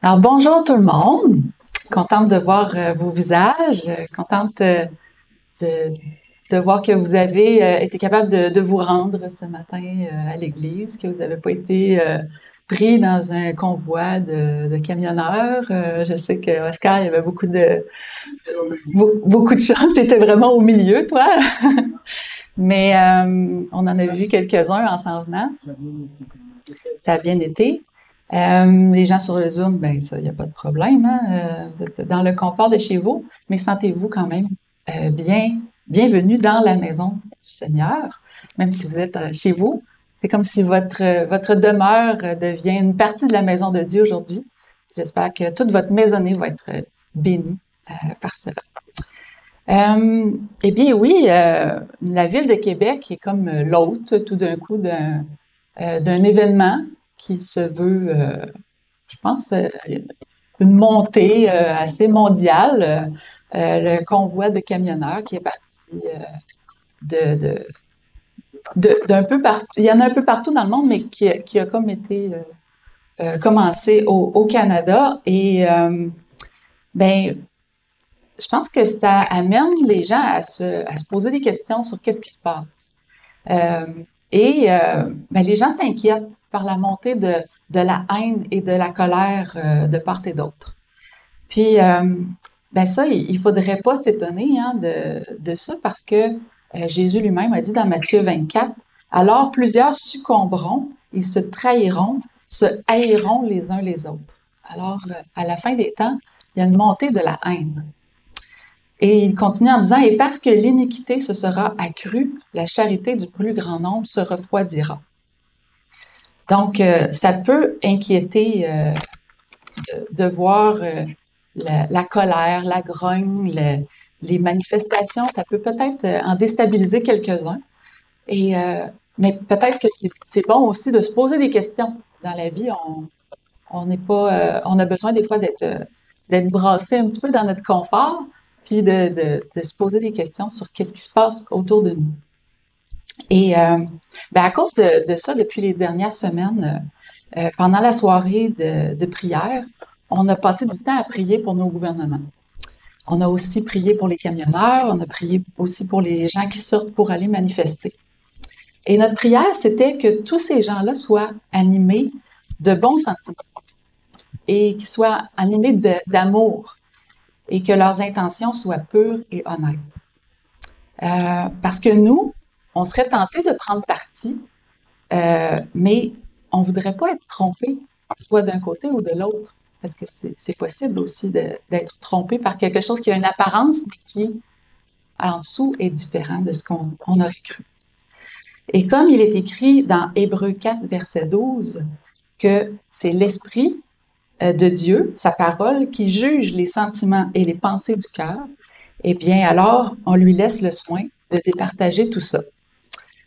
Alors, bonjour tout le monde. Contente de voir vos visages, contente de, de voir que vous avez été capable de vous rendre ce matin à l'église, que vous n'avez pas été pris dans un convoi de camionneurs. Je sais que Oscar, il y avait beaucoup de choses. Tu étais vraiment au milieu, toi. Mais on en a vu quelques-uns en s'en venant. Ça a bien été. Les gens sur le Zoom, ben ça, il n'y a pas de problème. Hein? Vous êtes dans le confort de chez vous, mais sentez-vous quand même bienvenue dans la maison du Seigneur, même si vous êtes chez vous. C'est comme si votre demeure devient une partie de la maison de Dieu aujourd'hui. J'espère que toute votre maisonnée va être bénie par cela. Eh bien oui, la ville de Québec est comme l'hôte tout d'un coup d'un événement qui se veut, je pense, une montée assez mondiale. Le convoi de camionneurs qui est parti d'un peu partout. Il y en a un peu partout dans le monde, mais qui a comme été commencé au Canada. Et ben, je pense que ça amène les gens à se poser des questions sur qu'est-ce qui se passe. Ben, les gens s'inquiètent par la montée de la haine et de la colère de part et d'autre. Puis, ben ça, il faudrait pas s'étonner hein, de ça parce que Jésus lui-même a dit dans Matthieu 24, « Alors plusieurs succomberont, ils se trahiront, se haïront les uns les autres. » Alors, à la fin des temps, il y a une montée de la haine. Et il continue en disant, « Et parce que l'iniquité se sera accrue, la charité du plus grand nombre se refroidira. » Donc, ça peut inquiéter de voir la colère, la grogne, les manifestations. Ça peut peut-être en déstabiliser quelques-uns. Mais peut-être que c'est bon aussi de se poser des questions dans la vie. On a besoin des fois d'être brassé un petit peu dans notre confort, puis de se poser des questions sur qu'est-ce qui se passe autour de nous. Et ben à cause de ça, depuis les dernières semaines, pendant la soirée de prière, on a passé du temps à prier pour nos gouvernements. On a aussi prié pour les camionneurs, on a prié aussi pour les gens qui sortent pour aller manifester. Et notre prière, c'était que tous ces gens-là soient animés de bons sentiments et qu'ils soient animés d'amour et que leurs intentions soient pures et honnêtes. Parce que nous, on serait tenté de prendre parti, mais on ne voudrait pas être trompé, soit d'un côté ou de l'autre, parce que c'est possible aussi d'être trompé par quelque chose qui a une apparence, mais qui, en dessous, est différent de ce qu'on aurait cru. Et comme il est écrit dans Hébreux 4, verset 12, que c'est l'Esprit de Dieu, sa parole, qui juge les sentiments et les pensées du cœur, eh bien, alors, on lui laisse le soin de départager tout ça.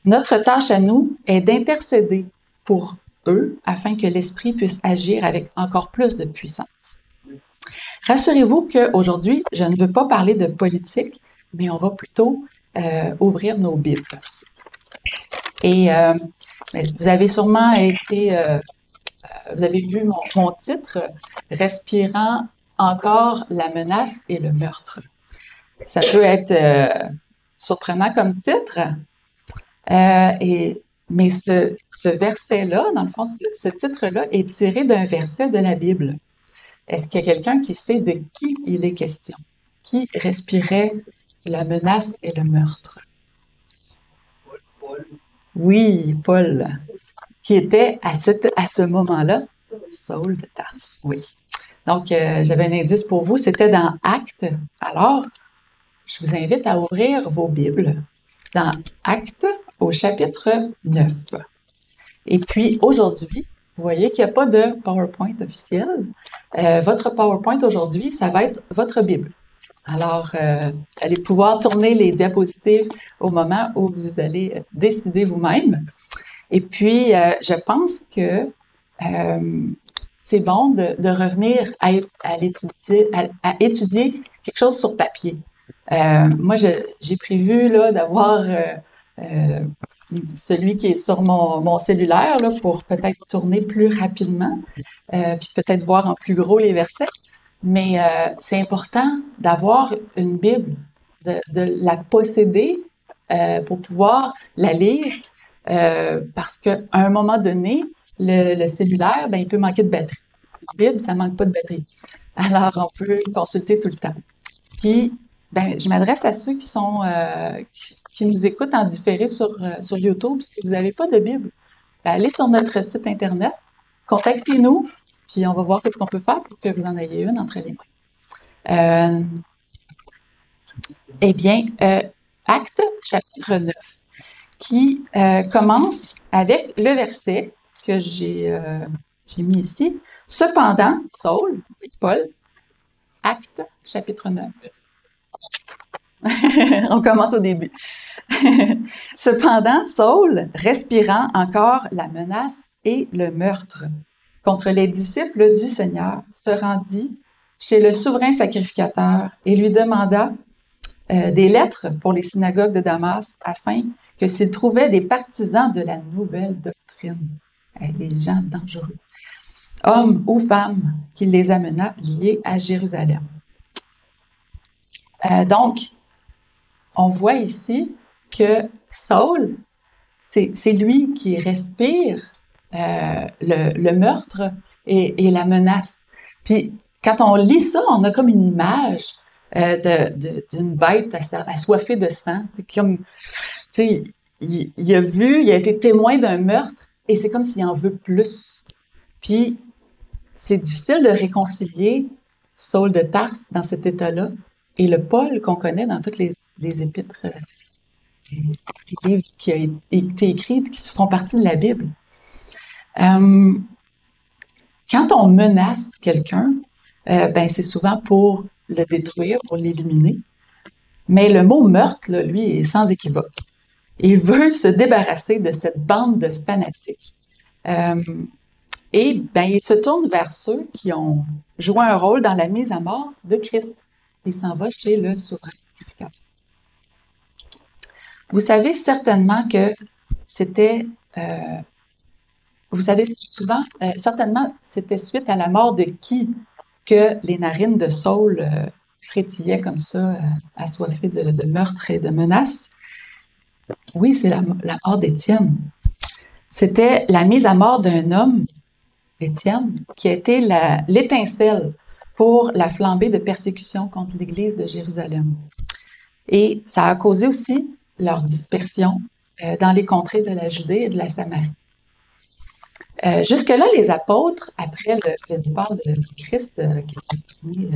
Notre tâche à nous est d'intercéder pour eux afin que l'Esprit puisse agir avec encore plus de puissance. Rassurez-vous qu'aujourd'hui, je ne veux pas parler de politique, mais on va plutôt ouvrir nos Bibles. Et vous avez sûrement vous avez vu mon titre, « Respirant encore la menace et le meurtre ». Ça peut être surprenant comme titre, mais ce verset-là, dans le fond, ce titre-là est tiré d'un verset de la Bible. Est-ce qu'il y a quelqu'un qui sait de qui il est question? Qui respirait la menace et le meurtre? Paul. Oui, Paul, qui était à ce moment-là Saul de Tarse. Oui. Donc, j'avais un indice pour vous, c'était dans Actes. Alors, je vous invite à ouvrir vos Bibles dans Actes au chapitre 9. Et puis, aujourd'hui, vous voyez qu'il n'y a pas de PowerPoint officiel. Votre PowerPoint aujourd'hui, ça va être votre Bible. Alors, vous allez pouvoir tourner les diapositives au moment où vous allez décider vous-même. Et puis, je pense que c'est bon de revenir à étudier quelque chose sur papier. Moi, j'ai prévu là d'avoir celui qui est sur mon cellulaire là, pour peut-être tourner plus rapidement, puis peut-être voir en plus gros les versets. Mais c'est important d'avoir une Bible, de la posséder pour pouvoir la lire, parce qu'à un moment donné, le cellulaire, ben, il peut manquer de batterie. La Bible, ça manque pas de batterie. Alors, on peut consulter tout le temps. Puis, ben, je m'adresse à ceux qui nous écoutent en différé sur YouTube. Si vous n'avez pas de Bible, ben, allez sur notre site Internet, contactez-nous, puis on va voir ce qu'on peut faire pour que vous en ayez une entre les mains. Eh bien, Actes, chapitre 9, qui commence avec le verset que j'ai mis ici. Cependant, Saul, Paul, Actes, chapitre 9. On commence au début. Cependant, Saul, respirant encore la menace et le meurtre contre les disciples du Seigneur, se rendit chez le souverain sacrificateur et lui demanda des lettres pour les synagogues de Damas afin que s'il trouvait des partisans de la nouvelle doctrine, des gens dangereux, hommes ou femmes, qu'il les amena liés à Jérusalem. Donc, on voit ici que Saul, c'est lui qui respire le meurtre et la menace. Puis, quand on lit ça, on a comme une image d'une bête assoiffée de sang. C'est comme, tu sais, il a vu, il a été témoin d'un meurtre et c'est comme s'il en veut plus. Puis, c'est difficile de réconcilier Saul de Tarse dans cet état-là et le Paul qu'on connaît dans toutes les épîtres, les livres qui ont été écrits, qui font partie de la Bible. Quand on menace quelqu'un, ben c'est souvent pour le détruire, pour l'éliminer. Mais le mot meurtre, là, lui, est sans équivoque. Il veut se débarrasser de cette bande de fanatiques. Et ben, il se tourne vers ceux qui ont joué un rôle dans la mise à mort de Christ. Il s'en va chez le souverain sacrificateur. Vous savez certainement que c'était... vous savez souvent, certainement, c'était suite à la mort de qui que les narines de Saul frétillaient comme ça, assoiffées de meurtre et de menaces. Oui, c'est la mort d'Étienne. C'était la mise à mort d'un homme, Étienne, qui a été l'étincelle pour la flambée de persécution contre l'Église de Jérusalem. Et ça a causé aussi leur dispersion dans les contrées de la Judée et de la Samarie. Jusque-là, les apôtres, après le départ de Christ, qui est devenu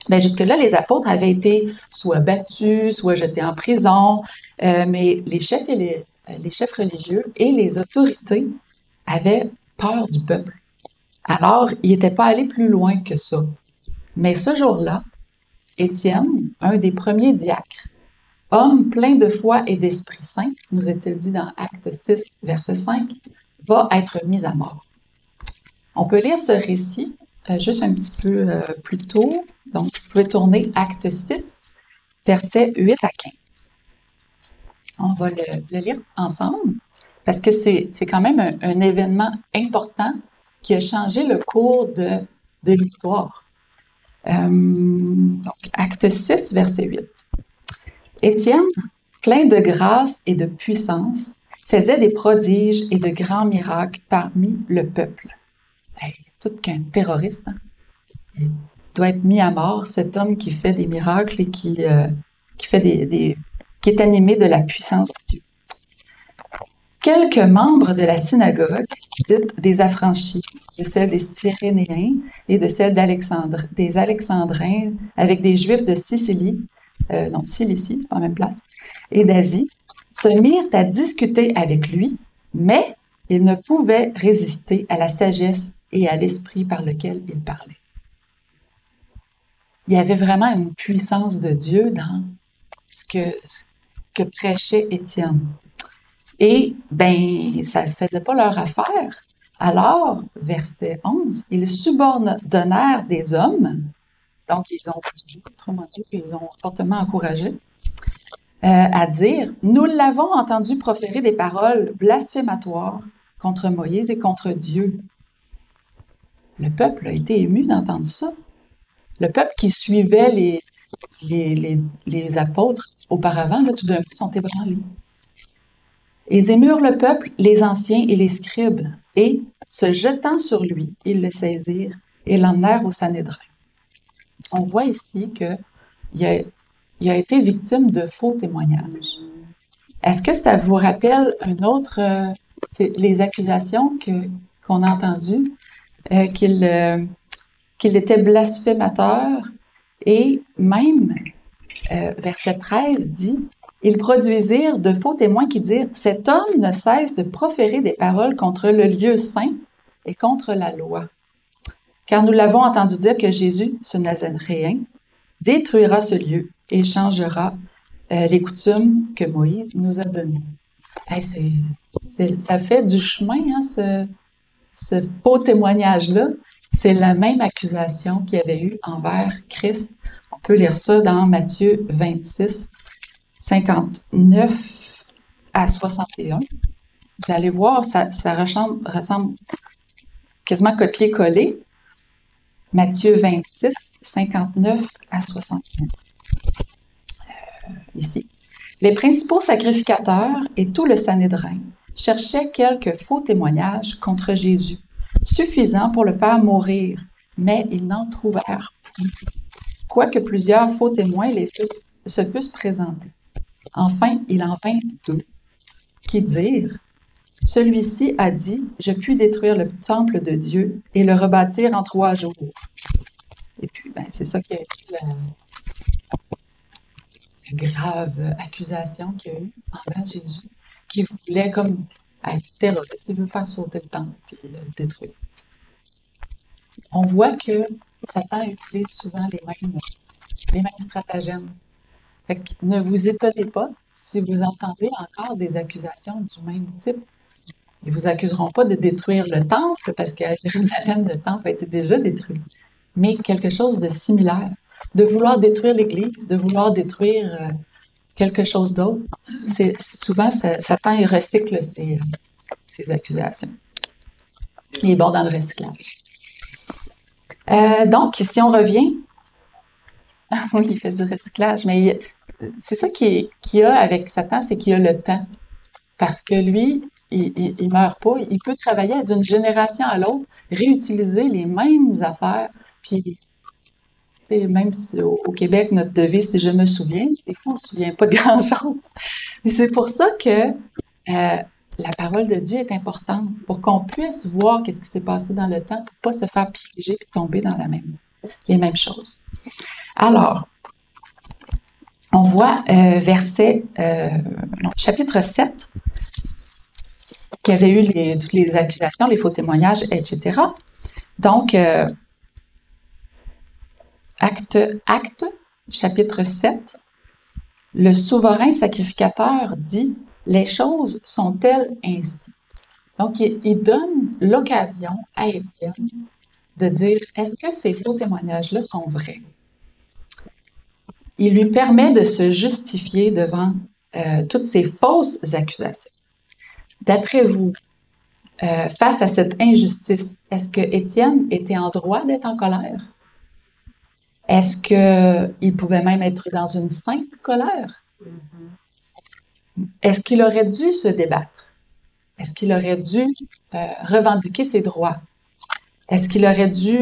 ben jusque-là, les apôtres avaient été soit battus, soit jetés en prison, mais les chefs religieux et les autorités avaient peur du peuple. Alors, ils n'étaient pas allés plus loin que ça. Mais ce jour-là, Étienne, un des premiers diacres, homme plein de foi et d'Esprit Saint, nous est-il dit dans Acte 6, verset 5, va être mis à mort. On peut lire ce récit juste un petit peu plus tôt. Donc, vous pouvez tourner Acte 6, versets 8 à 15. On va le lire ensemble parce que c'est quand même un événement important qui a changé le cours de l'histoire. Donc, Acte 6, verset 8. Étienne, plein de grâce et de puissance, faisait des prodiges et de grands miracles parmi le peuple. Hey, tout qu'un terroriste, hein? Il doit être mis à mort, cet homme qui fait des miracles et qui est animé de la puissance de Dieu. Quelques membres de la synagogue, dite des affranchis, de celle des Cyrénéens et de celle des Alexandrins, avec des Juifs de Cilicie, pas la même place, et d'Asie, se mirent à discuter avec lui, mais ils ne pouvaient résister à la sagesse et à l'esprit par lequel il parlait. Il y avait vraiment une puissance de Dieu dans ce que prêchait Étienne. Et, ben, ça ne faisait pas leur affaire. Alors, verset 11, ils subordonnèrent des hommes, donc ils ont, autrement dit, ils ont fortement encouragé, à dire « Nous l'avons entendu proférer des paroles blasphématoires contre Moïse et contre Dieu. » Le peuple a été ému d'entendre ça. Le peuple qui suivait les apôtres auparavant, là, tout d'un coup, sont ébranlés. Ils émurent le peuple, les anciens et les scribes, et, se jetant sur lui, ils le saisirent et l'emmenèrent au Sanhédrin. On voit ici qu'il a été victime de faux témoignages. Est-ce que ça vous rappelle un autre, les accusations qu'on a entendues, qu'il était blasphémateur, et même, verset 13 dit, « Ils produisirent de faux témoins qui dirent, « Cet homme ne cesse de proférer des paroles contre le lieu saint et contre la loi. Car nous l'avons entendu dire que Jésus, ce Nazaréen, détruira ce lieu et changera les coutumes que Moïse nous a données. » Hey, ça fait du chemin, hein, ce faux témoignage-là. C'est la même accusation qu'il y avait eu envers Christ. On peut lire ça dans Matthieu 26, 59 à 61. Vous allez voir, ça ressemble quasiment copier-coller. Matthieu 26, 59 à 61. Ici. Les principaux sacrificateurs et tout le Sanhédrin cherchaient quelques faux témoignages contre Jésus, suffisants pour le faire mourir, mais ils n'en trouvèrent point. Quoique plusieurs faux témoins se fussent présentés. Enfin, il en vint 2, qui dirent, « Celui-ci a dit, je puis détruire le temple de Dieu et le rebâtir en 3 jours. » Et puis, c'est ça qui a été la grave accusation qu'il y a eu envers Jésus, qui voulait comme être terroriste, il veut faire sauter le temple et le détruire. On voit que Satan utilise souvent les mêmes stratagèmes. Fait que ne vous étonnez pas si vous entendez encore des accusations du même type. Ils ne vous accuseront pas de détruire le temple, parce qu'à Jérusalem, le temple a été déjà détruit. Mais quelque chose de similaire. De vouloir détruire l'Église, de vouloir détruire quelque chose d'autre. Souvent, Satan il recycle ses accusations. Il est bon dans le recyclage. Donc, si on revient, oui, il fait du recyclage, mais c'est ça qu'il y a avec Satan, c'est qu'il a le temps. Parce que lui, il meurt pas, il peut travailler d'une génération à l'autre, réutiliser les mêmes affaires, puis même si au Québec, notre devise, si je me souviens, des fois on ne se souvient pas de grand-chose. Mais c'est pour ça que la parole de Dieu est importante, pour qu'on puisse voir qu'est-ce qui s'est passé dans le temps, pour ne pas se faire piéger et tomber dans les mêmes choses. Alors, on voit chapitre 7, qui avait eu toutes les accusations, les faux témoignages, etc. Donc, Acte, chapitre 7, le souverain sacrificateur dit « Les choses sont-elles ainsi? » Donc, il donne l'occasion à Étienne de dire « Est-ce que ces faux témoignages-là sont vrais? » Il lui permet de se justifier devant toutes ces fausses accusations. D'après vous, face à cette injustice, est-ce que Étienne était en droit d'être en colère? Est-ce qu'il pouvait même être dans une sainte colère? Est-ce qu'il aurait dû se débattre? Est-ce qu'il aurait dû revendiquer ses droits? Est-ce qu'il aurait dû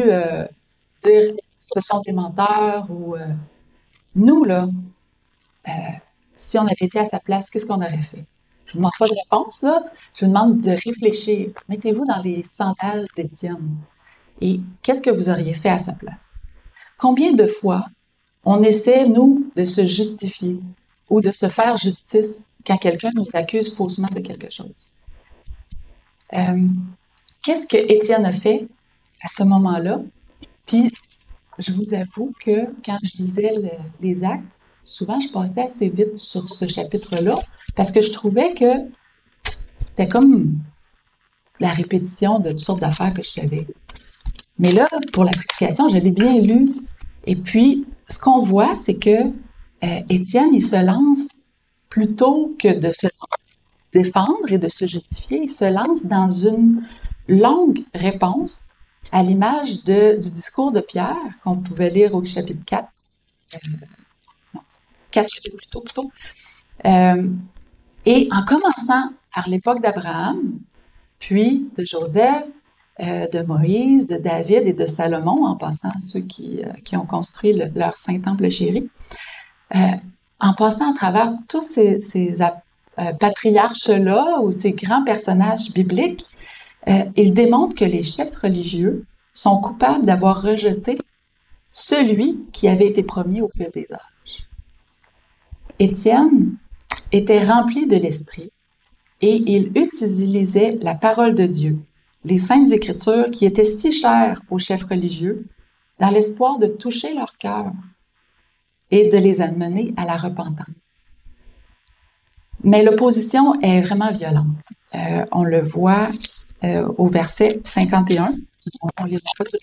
dire « ce sont des menteurs » ou nous, là, si on avait été à sa place, qu'est-ce qu'on aurait fait? Je ne vous demande pas de réponse, là. Je vous demande de réfléchir. Mettez-vous dans les sandales d'Étienne. Et qu'est-ce que vous auriez fait à sa place? Combien de fois on essaie, nous, de se justifier ou de se faire justice quand quelqu'un nous accuse faussement de quelque chose? Qu'est-ce que Étienne a fait à ce moment-là? Puis, je vous avoue que quand je lisais les actes, souvent je passais assez vite sur ce chapitre-là parce que je trouvais que c'était comme la répétition de toutes sortes d'affaires que je savais. Mais là, pour l'application, je l'ai bien lu. Et puis, ce qu'on voit, c'est que Étienne, il se lance plutôt que de se défendre et de se justifier, il se lance dans une longue réponse à l'image du discours de Pierre qu'on pouvait lire au chapitre 4. Non, 4 chapitres plutôt. Et en commençant par l'époque d'Abraham, puis de Joseph, de Moïse, de David et de Salomon, en passant à ceux qui ont construit leur saint temple chéri, en passant à travers tous ces patriarches-là ou ces grands personnages bibliques, il démontre que les chefs religieux sont coupables d'avoir rejeté celui qui avait été promis au fil des âges. Étienne était rempli de l'Esprit et il utilisait la parole de Dieu, les Saintes Écritures qui étaient si chères aux chefs religieux, dans l'espoir de toucher leur cœur et de les amener à la repentance. Mais l'opposition est vraiment violente. On le voit au verset 51. On ne lira pas tout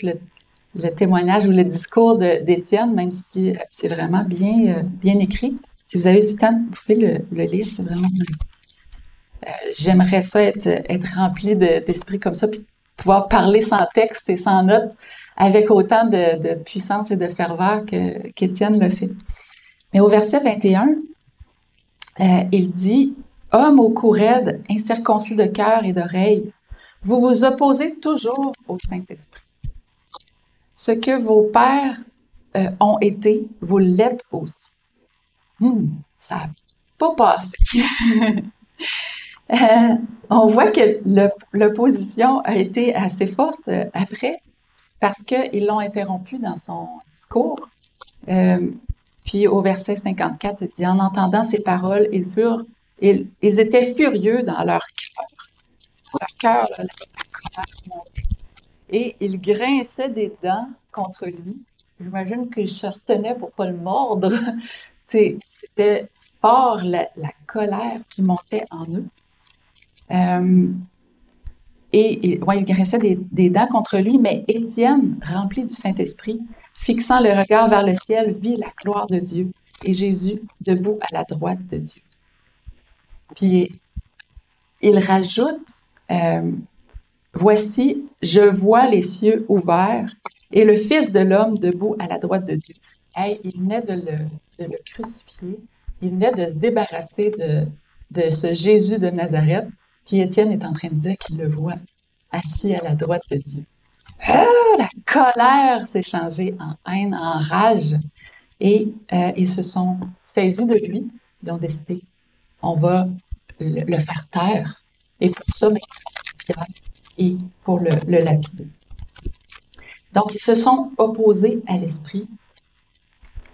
le témoignage ou le discours d'Étienne, même si c'est vraiment bien écrit. Si vous avez du temps, vous pouvez le lire, c'est vraiment... j'aimerais ça être rempli d'esprit comme ça, puis pouvoir parler sans texte et sans notes, avec autant de puissance et de ferveur qu'Étienne le fait. Mais au verset 21, il dit « Hommes au cou raide, incirconcis de cœur et d'oreille, vous vous opposez toujours au Saint-Esprit. Ce que vos pères ont été, vous l'êtes aussi. » Ça n'a pas passé. On voit que l'opposition a été assez forte après, parce qu'ils l'ont interrompu dans son discours. Puis au verset 54, il dit « En entendant ces paroles, ils étaient furieux dans leur cœur. Leur cœur, la colère montait. Et ils grinçaient des dents contre lui. J'imagine qu'ils se retenaient pour ne pas le mordre. C'était fort la colère qui montait en eux. Ils grinçaient des dents contre lui, mais Étienne, rempli du Saint-Esprit, fixant le regard vers le ciel, vit la gloire de Dieu et Jésus debout à la droite de Dieu. Puis il rajoute, voici, je vois les cieux ouverts et le Fils de l'homme debout à la droite de Dieu. Hey, il venait de le crucifier, il venait de se débarrasser de ce Jésus de Nazareth, puis Étienne est en train de dire qu'il le voit assis à la droite de Dieu. La colère s'est changée en haine, en rage, et ils se sont saisis de lui, ils ont décidé, on va le faire taire, et pour ça, Pierre et pour le lapider. Donc, ils se sont opposés à l'Esprit,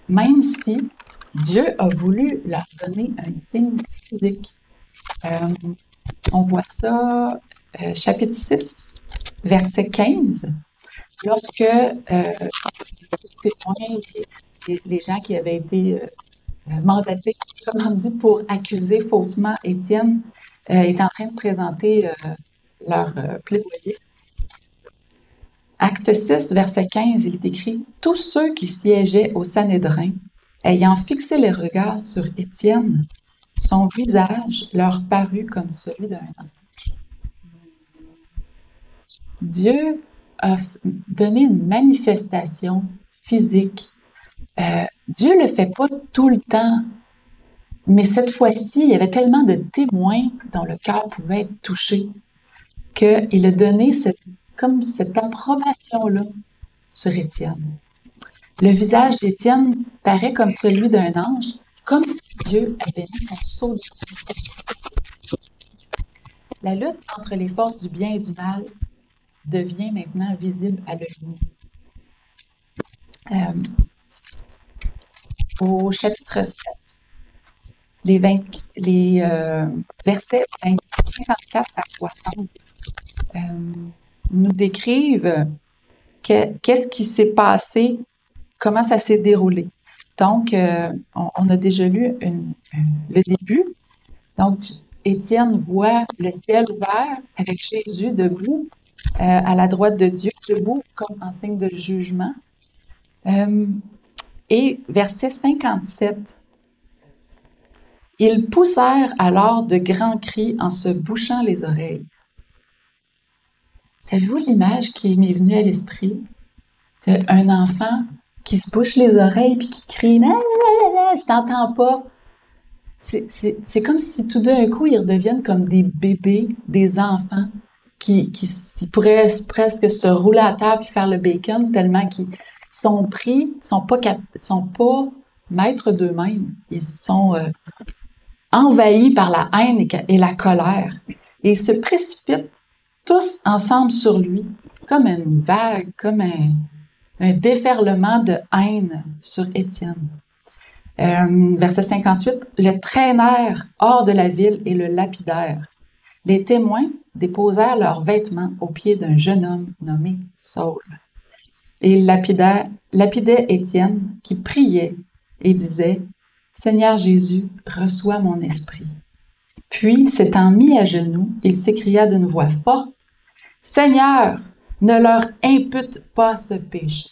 même si Dieu a voulu leur donner un signe physique. On voit ça, chapitre 6, verset 15, lorsque les gens qui avaient été mandatés, comme on dit, pour accuser faussement Étienne, étaient en train de présenter leur plaidoyer. Acte 6, verset 15, il est écrit « Tous ceux qui siégeaient au Sanhédrin, ayant fixé les regards sur Étienne, son visage leur parut comme celui d'un ange. » Dieu a donné une manifestation physique. Dieu ne le fait pas tout le temps, mais cette fois-ci, il y avait tellement de témoins dont le cœur pouvait être touché qu'il a donné cette approbation-là sur Étienne. Le visage d'Étienne paraît comme celui d'un ange, comme si Dieu avait mis son sceau de vie. La lutte entre les forces du bien et du mal devient maintenant visible à l'œil nu. Au chapitre 7, les versets 54 à 60 nous décrivent qu'est-ce qui s'est passé, comment ça s'est déroulé. Donc, on a déjà lu le début. Donc, Étienne voit le ciel ouvert avec Jésus debout à la droite de Dieu, debout comme en signe de jugement. Et verset 57, Ils poussèrent alors de grands cris en se bouchant les oreilles. Savez-vous l'image qui m'est venue à l'esprit? C'est un enfant qui se bouche les oreilles puis qui crie « Non, je t'entends pas ». C'est comme si tout d'un coup, ils redeviennent comme des bébés, des enfants qui pourraient presque se rouler à terre puis faire le bacon tellement qu'ils sont pris, sont pas maîtres d'eux-mêmes. Ils sont envahis par la haine et la colère. Et ils se précipitent tous ensemble sur lui, comme une vague, comme un déferlement de haine sur Étienne. Verset 58, le traînèrent hors de la ville et le lapidèrent. Les témoins déposèrent leurs vêtements aux pieds d'un jeune homme nommé Saul. Et ils lapidaient Étienne, qui priait et disait « Seigneur Jésus, reçois mon esprit. » Puis, s'étant mis à genoux, il s'écria d'une voix forte « Seigneur, ne leur impute pas ce péché. »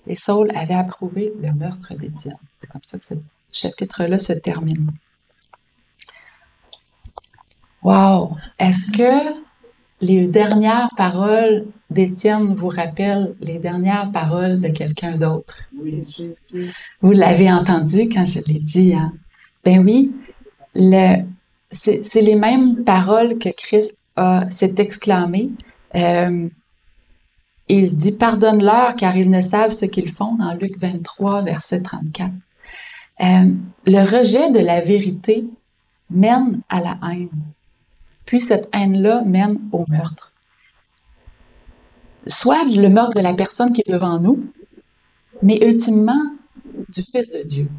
Et Saul avait approuvé le meurtre d'Étienne. C'est comme ça que ce chapitre-là se termine. Wow! Est-ce que les dernières paroles d'Étienne vous rappellent les dernières paroles de quelqu'un d'autre? Oui. Vous l'avez entendu quand je l'ai dit, hein? Ben oui, c'est les mêmes paroles que Christ s'est exclamé. Il dit « Pardonne-leur, car ils ne savent ce qu'ils font » dans Luc 23, verset 34. Le rejet de la vérité mène à la haine. Puis cette haine-là mène au meurtre. Soit le meurtre de la personne qui est devant nous, mais ultimement du Fils de Dieu.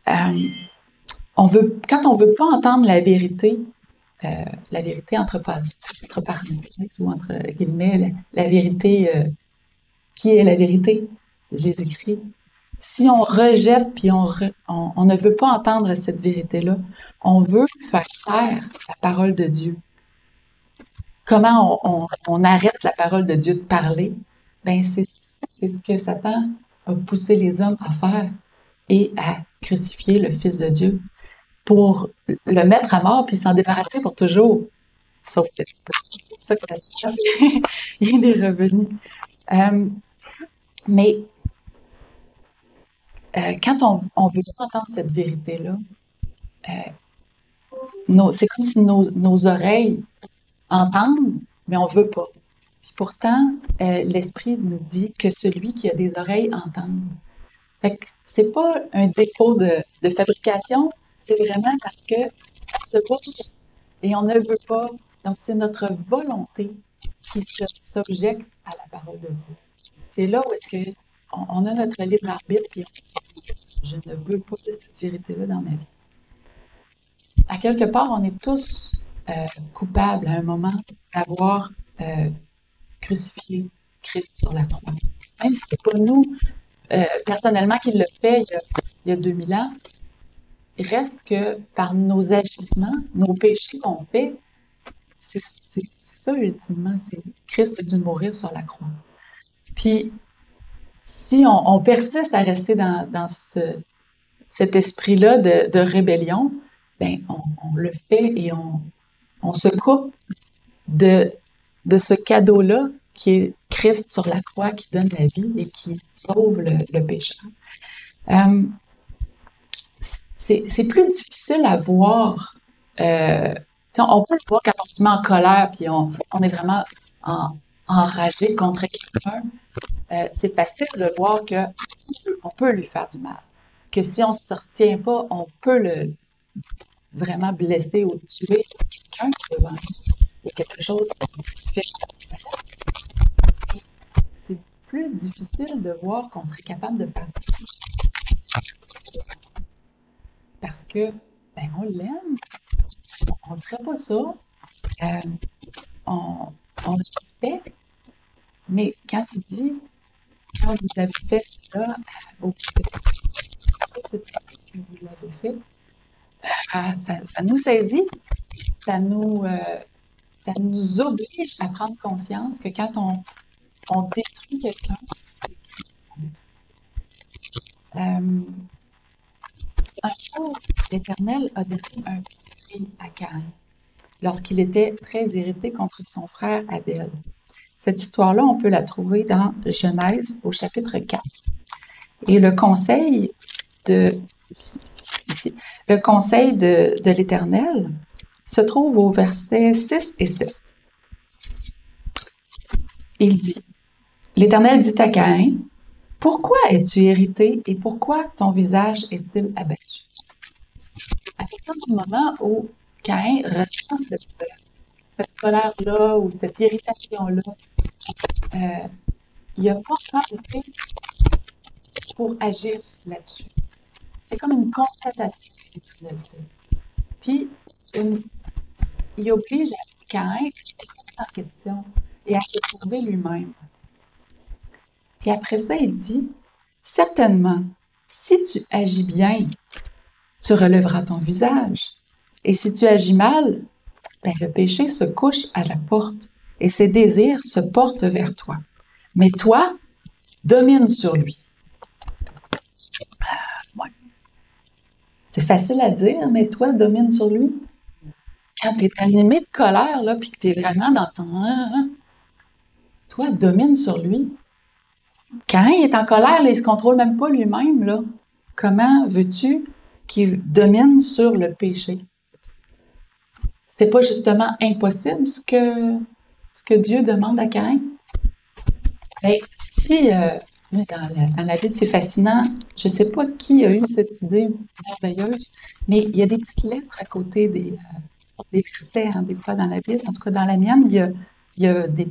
Quand on veut pas entendre la vérité entre parenthèses ou entre guillemets, la vérité, qui est la vérité? Jésus-Christ. Si on rejette puis on ne veut pas entendre cette vérité-là, on veut faire taire la parole de Dieu. Comment on arrête la parole de Dieu de parler? Ben c'est ce que Satan a poussé les hommes à faire et à crucifier le Fils de Dieu pour le mettre à mort puis s'en débarrasser pour toujours. Sauf que c'est pas ça que la suite, il est revenu. Mais quand on veut pas entendre cette vérité-là, c'est comme si nos oreilles entendent, mais on veut pas. Puis pourtant, l'Esprit nous dit que celui qui a des oreilles entende. Fait que c'est pas un défaut de fabrication, c'est vraiment parce que on se bouche et on ne veut pas. Donc, c'est notre volonté qui s'objecte à la parole de Dieu. C'est là où est-ce que on a notre libre arbitre, puis je ne veux pas de cette vérité-là dans ma vie. À quelque part, on est tous coupables à un moment d'avoir crucifié Christ sur la croix. Même si c'est pas nous, personnellement, qui le fait il y a 2000 ans, il reste que par nos agissements, nos péchés qu'on fait, c'est ça ultimement, c'est Christ a dû mourir sur la croix. Puis, si on persiste à rester dans cet esprit-là de rébellion, ben on le fait et on se coupe de ce cadeau-là qui est Christ sur la croix, qui donne la vie et qui sauve le pécheur. C'est plus difficile à voir. On peut le voir quand on se met en colère puis on est vraiment enragé contre quelqu'un. C'est facile de voir qu'on peut lui faire du mal. Que si on ne se retient pas, on peut le vraiment blesser ou tuer. C'est quelqu'un qui est devant nous. Il y a quelque chose qui fait. C'est plus difficile de voir qu'on serait capable de faire ça. Parce que, ben, on l'aime. On ne ferait pas ça. On le respecte. Mais quand il dit, quand vous avez fait cela au petit que vous l'avez fait, ça nous saisit, ça nous oblige à prendre conscience que quand on détruit quelqu'un, c'est Christ qu'on détruit. Un jour, l'Éternel a donné un conseil à Caïn lorsqu'il était très irrité contre son frère Abel. Cette histoire-là, on peut la trouver dans Genèse au chapitre 4. Et le conseil de l'Éternel se trouve au verset 6 et 7. Il dit, l'Éternel dit à Caïn, « Pourquoi es-tu irrité et pourquoi ton visage est-il abattu? » À partir du moment où Caïn ressent cette colère-là ou cette irritation-là, il n'a pas encore été pour agir là-dessus. C'est comme une constatation de l'Éternel. Puis, il oblige Caïn à se remettre en question et à se trouver lui-même. Puis après ça, il dit, « Certainement, si tu agis bien, tu relèveras ton visage. Et si tu agis mal, ben, le péché se couche à la porte et ses désirs se portent vers toi. Mais toi, domine sur lui. » Ouais. C'est facile à dire, mais toi, domine sur lui. Quand tu es animé de colère, là, puis que tu es vraiment dans ton... Toi, domine sur lui. Quand il est en colère, là, il ne se contrôle même pas lui-même. Là. Comment veux-tu qu'il domine sur le péché? C'est pas justement impossible ce que Dieu demande à Caïn? Mais si, dans la Bible, c'est fascinant, je ne sais pas qui a eu cette idée merveilleuse, mais il y a des petites lettres à côté des versets, hein, des fois dans la Bible. En tout cas, dans la mienne, il y a des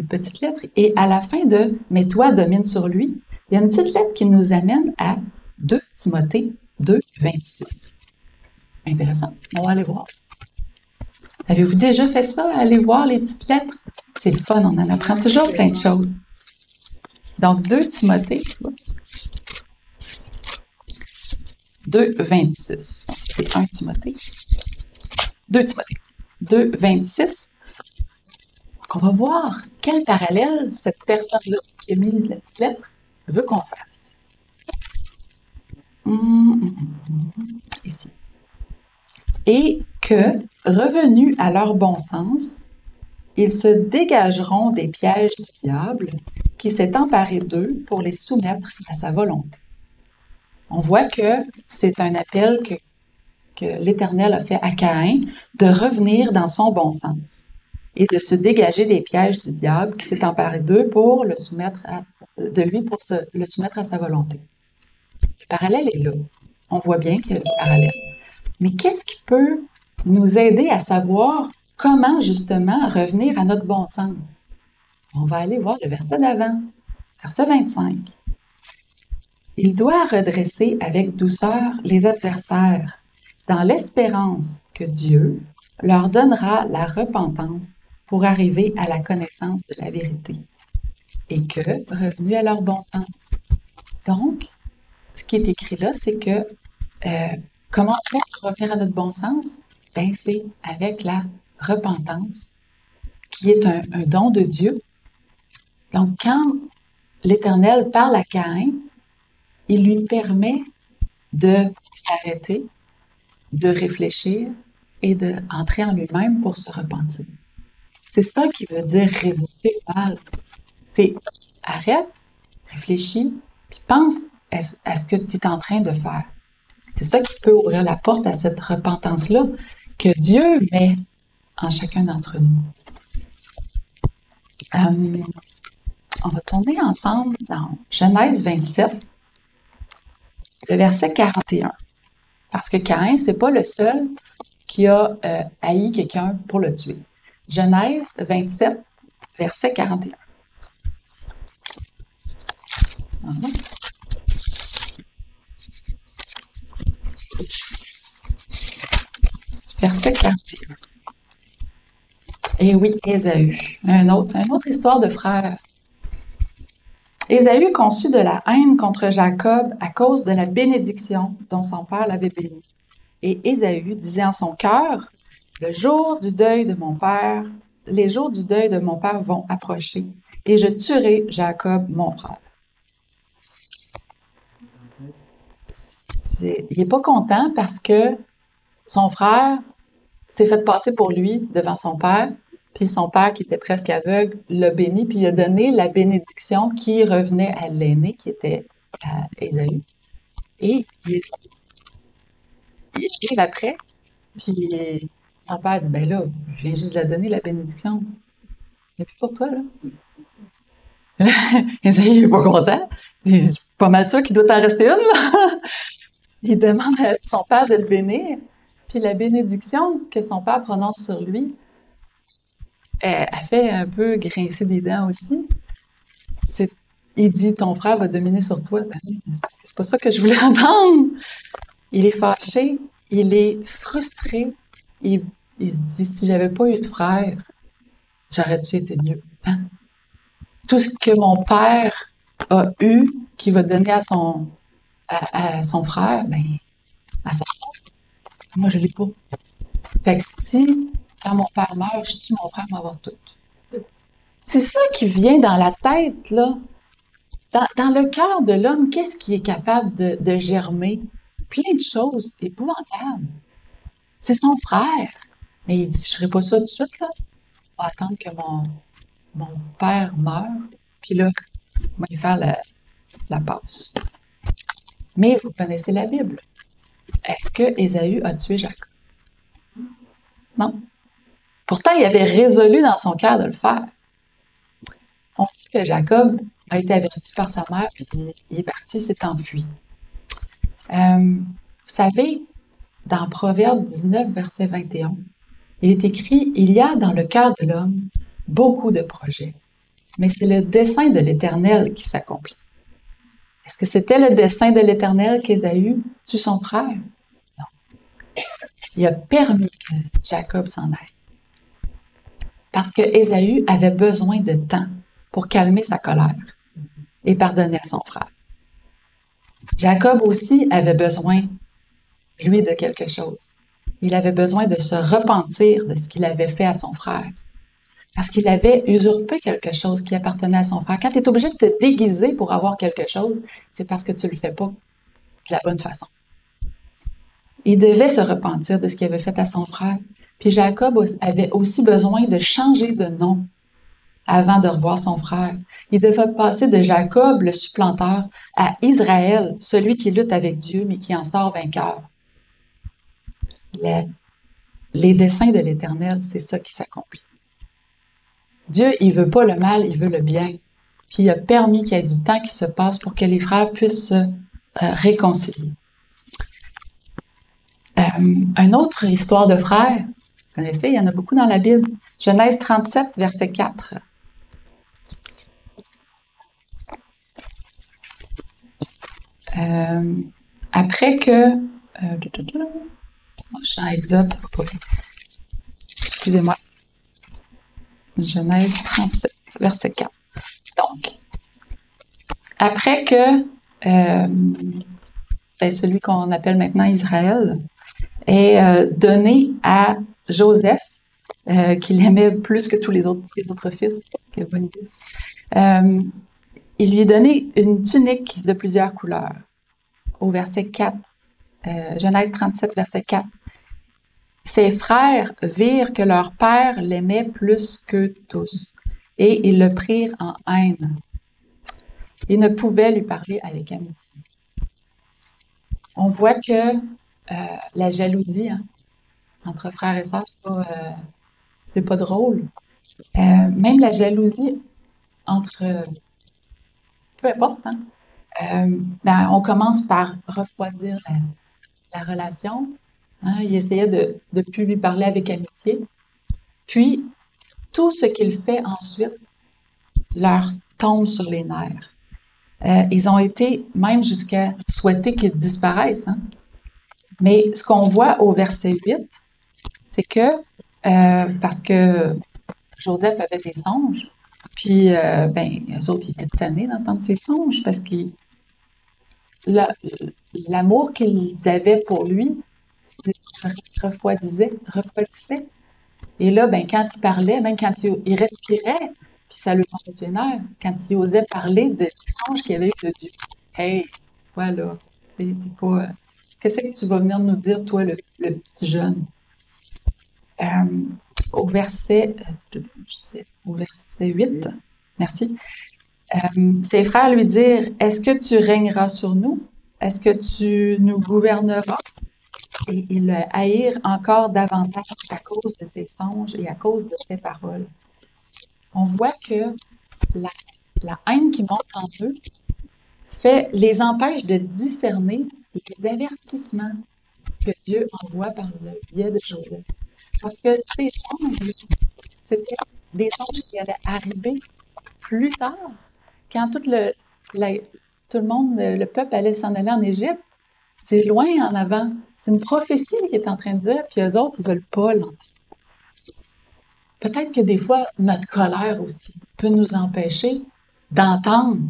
petites lettres. Et à la fin de « Mais toi, domine sur lui », il y a une petite lettre qui nous amène à 2 Timothée 2, 26. Intéressant. On va aller voir. Avez-vous déjà fait ça, aller voir les petites lettres? C'est le fun, on en apprend toujours plein de choses. Donc, 2 Timothée, 2, 26. C'est 1 Timothée. 2 Timothée. 2, 26. Donc, on va voir quel parallèle cette personne-là qui a mis la petite lettre veut qu'on fasse. Ici. Et que, revenus à leur bon sens, ils se dégageront des pièges du diable qui s'est emparé d'eux pour les soumettre à sa volonté. On voit que c'est un appel que l'Éternel a fait à Caïn de revenir dans son bon sens et de se dégager des pièges du diable qui s'est emparé d'eux pour le soumettre le soumettre à sa volonté. Le parallèle est là. On voit bien qu'il y a le parallèle. Mais qu'est-ce qui peut nous aider à savoir comment, justement, revenir à notre bon sens? On va aller voir le verset d'avant, verset 25. « Il doit redresser avec douceur les adversaires, dans l'espérance que Dieu leur donnera la repentance pour arriver à la connaissance de la vérité, et que, revenus à leur bon sens. » Donc, ce qui est écrit là, c'est que comment on fait pour revenir à notre bon sens? Ben, c'est avec la repentance, qui est un don de Dieu. Donc, quand l'Éternel parle à Caïn, il lui permet de s'arrêter, de réfléchir et d'entrer en lui-même pour se repentir. C'est ça qui veut dire résister au mal. C'est arrête, réfléchis, puis pense à ce que tu es en train de faire. C'est ça qui peut ouvrir la porte à cette repentance-là que Dieu met en chacun d'entre nous. On va tourner ensemble dans Genèse 27, le verset 41. Parce que Caïn, c'est pas le seul qui a haï quelqu'un pour le tuer. Genèse 27, verset 41. Verset 41. Et oui, Ésaü. Une autre histoire de frère. Ésaü conçut de la haine contre Jacob à cause de la bénédiction dont son père l'avait béni. Et Ésaü disait en son cœur, « Le jour du deuil de mon père, les jours du deuil de mon père vont approcher, et je tuerai Jacob, mon frère. » Il n'est pas content parce que son frère s'est fait passer pour lui devant son père, puis son père, qui était presque aveugle, l'a béni, puis il a donné la bénédiction qui revenait à l'aîné, qui était à Ésaü. Et il arrive après, puis son père dit, ben là, je viens juste de la donner, la bénédiction. Et puis pour toi, là. Ésaü, il est pas content. Il dit, pas mal sûr qu'il doit t'en rester une, là. Il demande à son père de le bénir. Puis la bénédiction que son père prononce sur lui, elle fait un peu grincer des dents aussi. Il dit, ton frère va dominer sur toi. Ben, c'est pas ça que je voulais entendre. Il est fâché, il est frustré. Il se dit, si j'avais pas eu de frère, j'aurais-tu été mieux. Hein? Tout ce que mon père a eu, qu'il va donner à son frère, ben, à sa frère, moi je l'ai pas. Fait que si, quand mon père meurt, je tue mon frère pour avoir tout. C'est ça qui vient dans la tête, là. Dans le cœur de l'homme, qu'est-ce qui est capable de germer? Plein de choses épouvantables. C'est son frère. Mais il dit, je ferai pas ça tout de suite, là. On va attendre que mon père meure. Puis là, on va lui faire la passe. Mais vous connaissez la Bible. Est-ce que Ésaü a tué Jacob? Non. Pourtant, il avait résolu dans son cœur de le faire. On sait que Jacob a été averti par sa mère, puis il est parti, s'est enfui. Vous savez, dans Proverbe 19, verset 21, il est écrit, « Il y a dans le cœur de l'homme beaucoup de projets, mais c'est le dessein de l'Éternel qui s'accomplit. » Est-ce que c'était le dessein de l'Éternel qu'Ésaü tue son frère? Non. Il a permis que Jacob s'en aille. Parce que Ésaü avait besoin de temps pour calmer sa colère et pardonner à son frère. Jacob aussi avait besoin, lui, de quelque chose. Il avait besoin de se repentir de ce qu'il avait fait à son frère. Parce qu'il avait usurpé quelque chose qui appartenait à son frère. Quand tu es obligé de te déguiser pour avoir quelque chose, c'est parce que tu ne le fais pas de la bonne façon. Il devait se repentir de ce qu'il avait fait à son frère. Puis Jacob avait aussi besoin de changer de nom avant de revoir son frère. Il devait passer de Jacob, le supplanteur, à Israël, celui qui lutte avec Dieu, mais qui en sort vainqueur. Les desseins de l'Éternel, c'est ça qui s'accomplit. Dieu, il veut pas le mal, il veut le bien. Puis il a permis qu'il y ait du temps qui se passe pour que les frères puissent se réconcilier. Une autre histoire de frères, vous connaissez, il y en a beaucoup dans la Bible. Genèse 37, verset 4. Après que... je suis en Exode, ça va pas bien. Excusez-moi. Genèse 37, verset 4. Donc, après que celui qu'on appelle maintenant Israël est donné à Joseph, qu'il aimait plus que tous ses autres fils, quelle bonne idée, il lui est donné une tunique de plusieurs couleurs. Au verset 4, Genèse 37, verset 4. Ses frères virent que leur père l'aimait plus qu'eux tous, et ils le prirent en haine. Ils ne pouvaient lui parler avec amitié. On voit que la jalousie entre frères et sœurs, c'est pas drôle. Même la jalousie entre... peu importe, on commence par refroidir la relation. Il essayait de ne plus lui parler avec amitié. Puis, tout ce qu'il fait ensuite leur tombe sur les nerfs. Ils ont été même jusqu'à souhaiter qu'ils disparaissent. Mais ce qu'on voit au verset 8, c'est que, parce que Joseph avait des songes, puis eux autres, ils étaient tannés d'entendre ces songes, parce que l'amour qu'ils avaient pour lui refroidissait. Et là, quand il parlait, même quand il respirait, puis ça le tombait sur les nerfs, quand il osait parler des songes qu'il avait eu de Dieu. Hey, voilà, t'es pas... Qu'est-ce que tu vas venir nous dire, toi, le petit jeune? Au verset 8, merci. Ses frères lui dirent, est-ce que tu régneras sur nous? Est-ce que tu nous gouverneras? Et ils le haïrent encore davantage à cause de ses songes et à cause de ses paroles. On voit que la haine qui monte en eux les empêche de discerner les avertissements que Dieu envoie par le biais de Joseph. Parce que ces songes, c'était des songes qui allaient arriver plus tard, quand tout le monde, le peuple allait s'en aller en Égypte. C'est loin en avant. C'est une prophétie qui est en train de dire, puis eux autres, ils ne veulent pas l'entendre. Peut-être que des fois, notre colère aussi peut nous empêcher d'entendre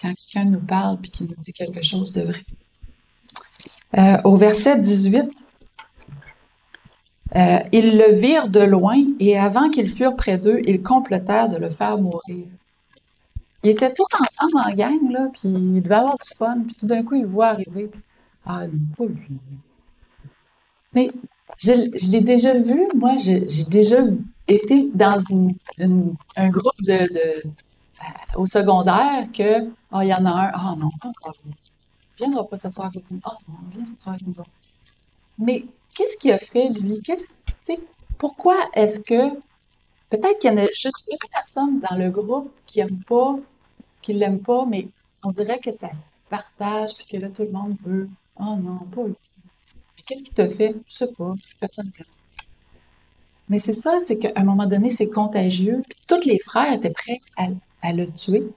quand quelqu'un nous parle puis qu'il nous dit quelque chose de vrai. Au verset 18, ils le virent de loin et avant qu'ils furent près d'eux, ils complotèrent de le faire mourir. Ils étaient tous ensemble en gang, là, puis ils devaient avoir du fun, puis tout d'un coup, ils le voient arriver. Ah, non, pas lui. Mais je l'ai déjà vu, moi, j'ai déjà été dans un groupe au secondaire que, il y en a un, non, pas encore lui. Il viendra pas s'asseoir avec nous. Non, viens s'asseoir avec nous autres. Mais qu'est-ce qu'il a fait, lui? Pourquoi est-ce que, peut-être qu'il y en a juste une personne dans le groupe qui l'aime pas, mais on dirait que ça se partage, puis que là, tout le monde veut, non, pas lui. Mais qu'est-ce qu'il t'a fait? Je sais pas, personne ne l'aime. Mais c'est ça, c'est qu'à un moment donné, c'est contagieux, puis tous les frères étaient prêts à le tuer.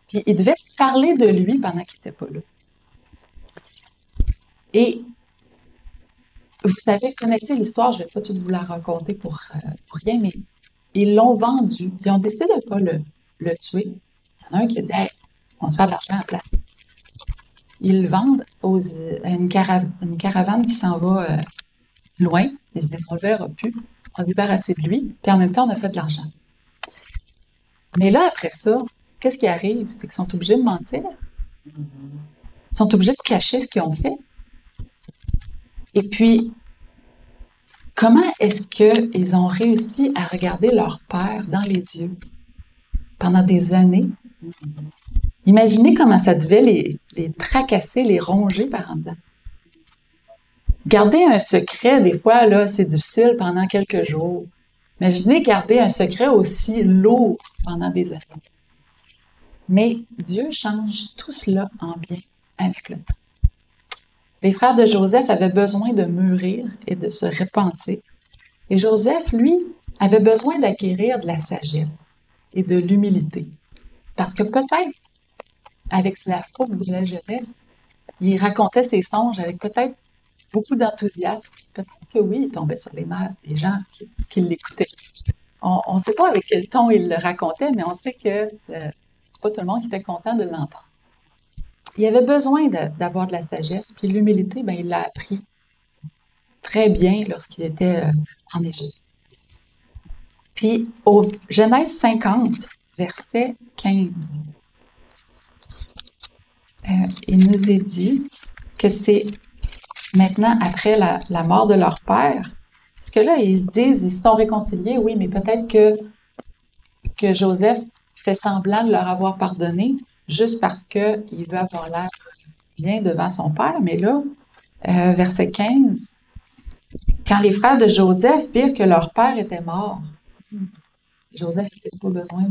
Puis ils devaient se parler de lui pendant qu'il n'était pas là. Et vous savez, connaissez l'histoire, je ne vais pas tout vous la raconter pour rien, mais ils l'ont vendu. Ils ont décidé de ne pas le tuer. Il y en a un qui a dit, hey, on se fait de l'argent à la place. Ils le vendent à une caravane qui s'en va loin. Ils se disent, on ne le verra plus. On est débarrassé de lui, puis en même temps, on a fait de l'argent. Mais là, après ça, qu'est-ce qui arrive? C'est qu'ils sont obligés de mentir. Ils sont obligés de cacher ce qu'ils ont fait. Et puis, comment est-ce qu'ils ont réussi à regarder leur père dans les yeux pendant des années? Imaginez comment ça devait les tracasser, les ronger par en dedans. Garder un secret, des fois, là, c'est difficile pendant quelques jours. Imaginez garder un secret aussi lourd pendant des années. Mais Dieu change tout cela en bien avec le temps. Les frères de Joseph avaient besoin de mûrir et de se repentir. Et Joseph, lui, avait besoin d'acquérir de la sagesse et de l'humilité. Parce que peut-être, avec la fougue de la jeunesse, il racontait ses songes avec peut-être beaucoup d'enthousiasme. Peut-être que oui, il tombait sur les nerfs des gens qui l'écoutaient. On ne sait pas avec quel ton il le racontait, mais on sait que c'est pas tout le monde qui était content de l'entendre. Il avait besoin d'avoir de la sagesse, puis l'humilité, il l'a appris très bien lorsqu'il était en Égypte. Puis, au Genèse 50, verset 15, il nous est dit que c'est maintenant après la mort de leur père, parce que là, ils se disent, ils se sont réconciliés, oui, mais peut-être que Joseph fait semblant de leur avoir pardonné juste parce qu'il veut avoir l'air bien devant son père. Mais là, verset 15, quand les frères de Joseph virent que leur père était mort, Joseph n'avait pas besoin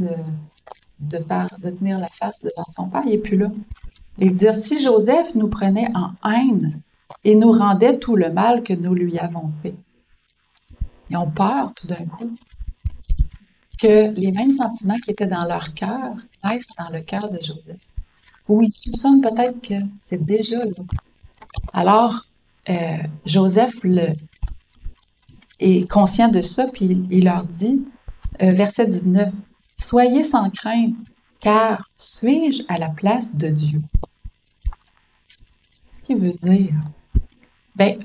de tenir la face devant son père, il n'est plus là. Et dire, si Joseph nous prenait en haine et nous rendait tout le mal que nous lui avons fait. Ils ont peur tout d'un coup que les mêmes sentiments qui étaient dans leur cœur naissent dans le cœur de Joseph. Ou ils soupçonnent peut-être que c'est déjà là. Alors, Joseph est conscient de ça, puis il leur dit, verset 19, « Soyez sans crainte, car suis-je à la place de Dieu? » Qu'est-ce qu'il veut dire?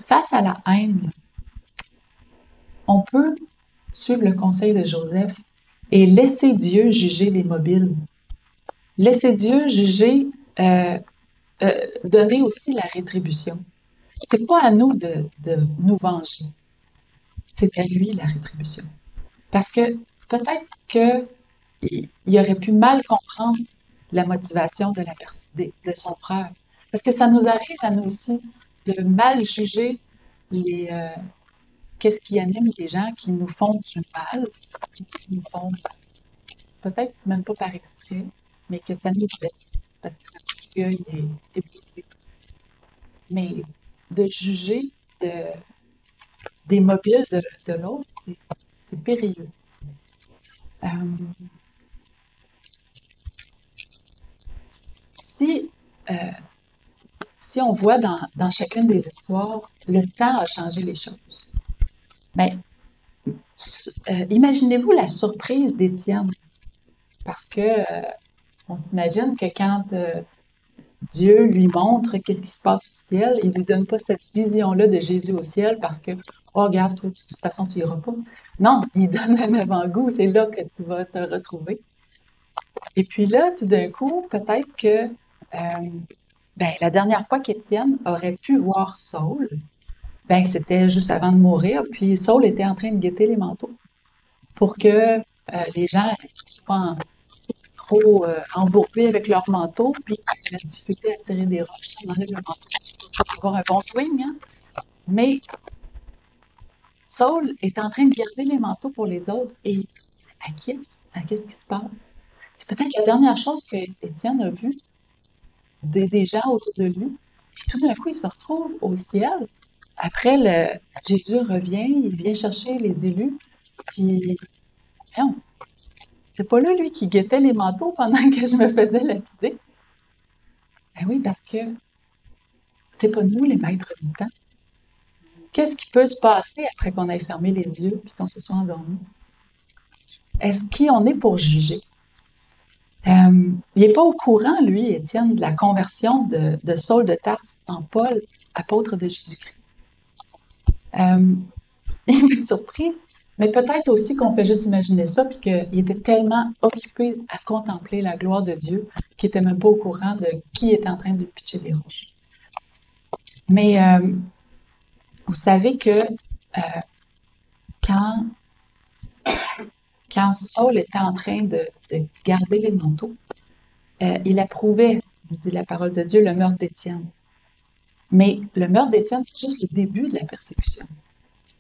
Face à la haine, on peut suivre le conseil de Joseph et laisser Dieu juger les mobiles. Laisser Dieu juger, donner aussi la rétribution. c'est pas à nous de nous venger. C'est à lui la rétribution. Parce que peut-être qu'il aurait pu mal comprendre la motivation de son frère. Parce que ça nous arrive à nous aussi de mal juger les, qu'est-ce qui anime les gens qui nous font du mal, qui nous font peut-être même pas par exprès, mais que ça nous blesse parce que notre orgueil est blessé. Mais de juger des mobiles de l'autre, c'est périlleux. Euh, si, euh, si on voit dans chacune des histoires, le temps a changé les choses. Mais imaginez-vous la surprise d'Étienne, parce que on s'imagine que quand Dieu lui montre qu'est-ce qui se passe au ciel, il lui donne pas cette vision-là de Jésus au ciel parce que, oh, regarde, toi, de toute façon, tu iras pas. Non, il donne un avant-goût, c'est là que tu vas te retrouver. Et puis là, tout d'un coup, peut-être que la dernière fois qu'Étienne aurait pu voir Saul, c'était juste avant de mourir, puis Saul était en train de guetter les manteaux pour que les gens soient trop embourbés avec leur manteau, puis qu'ils aient la difficulté à tirer des roches, on enlève le manteau pour avoir un bon swing. Hein? Mais Saul est en train de garder les manteaux pour les autres et acquiesce à qu'est-ce qui se passe. C'est peut-être la dernière chose que Étienne a vue des gens autour de lui. Puis tout d'un coup, il se retrouve au ciel. Après, Jésus revient, il vient chercher les élus, puis non, c'est pas là, lui, qui guettait les manteaux pendant que je me faisais lapider. Ben oui, parce que c'est pas nous les maîtres du temps. Qu'est-ce qui peut se passer après qu'on ait fermé les yeux puis qu'on se soit endormi? Est-ce qu'on est pour juger? Il n'est pas au courant, lui, Étienne, de la conversion de Saul de Tarse en Paul, apôtre de Jésus-Christ. Il va être surpris, mais peut-être aussi qu'on fait juste imaginer ça, puis qu'il était tellement occupé à contempler la gloire de Dieu qu'il n'était même pas au courant de qui était en train de pitcher des roches. Mais vous savez que quand Saul était en train de garder les manteaux, il approuvait, nous dit la parole de Dieu, le meurtre d'Étienne. Mais le meurtre d'Étienne, c'est juste le début de la persécution.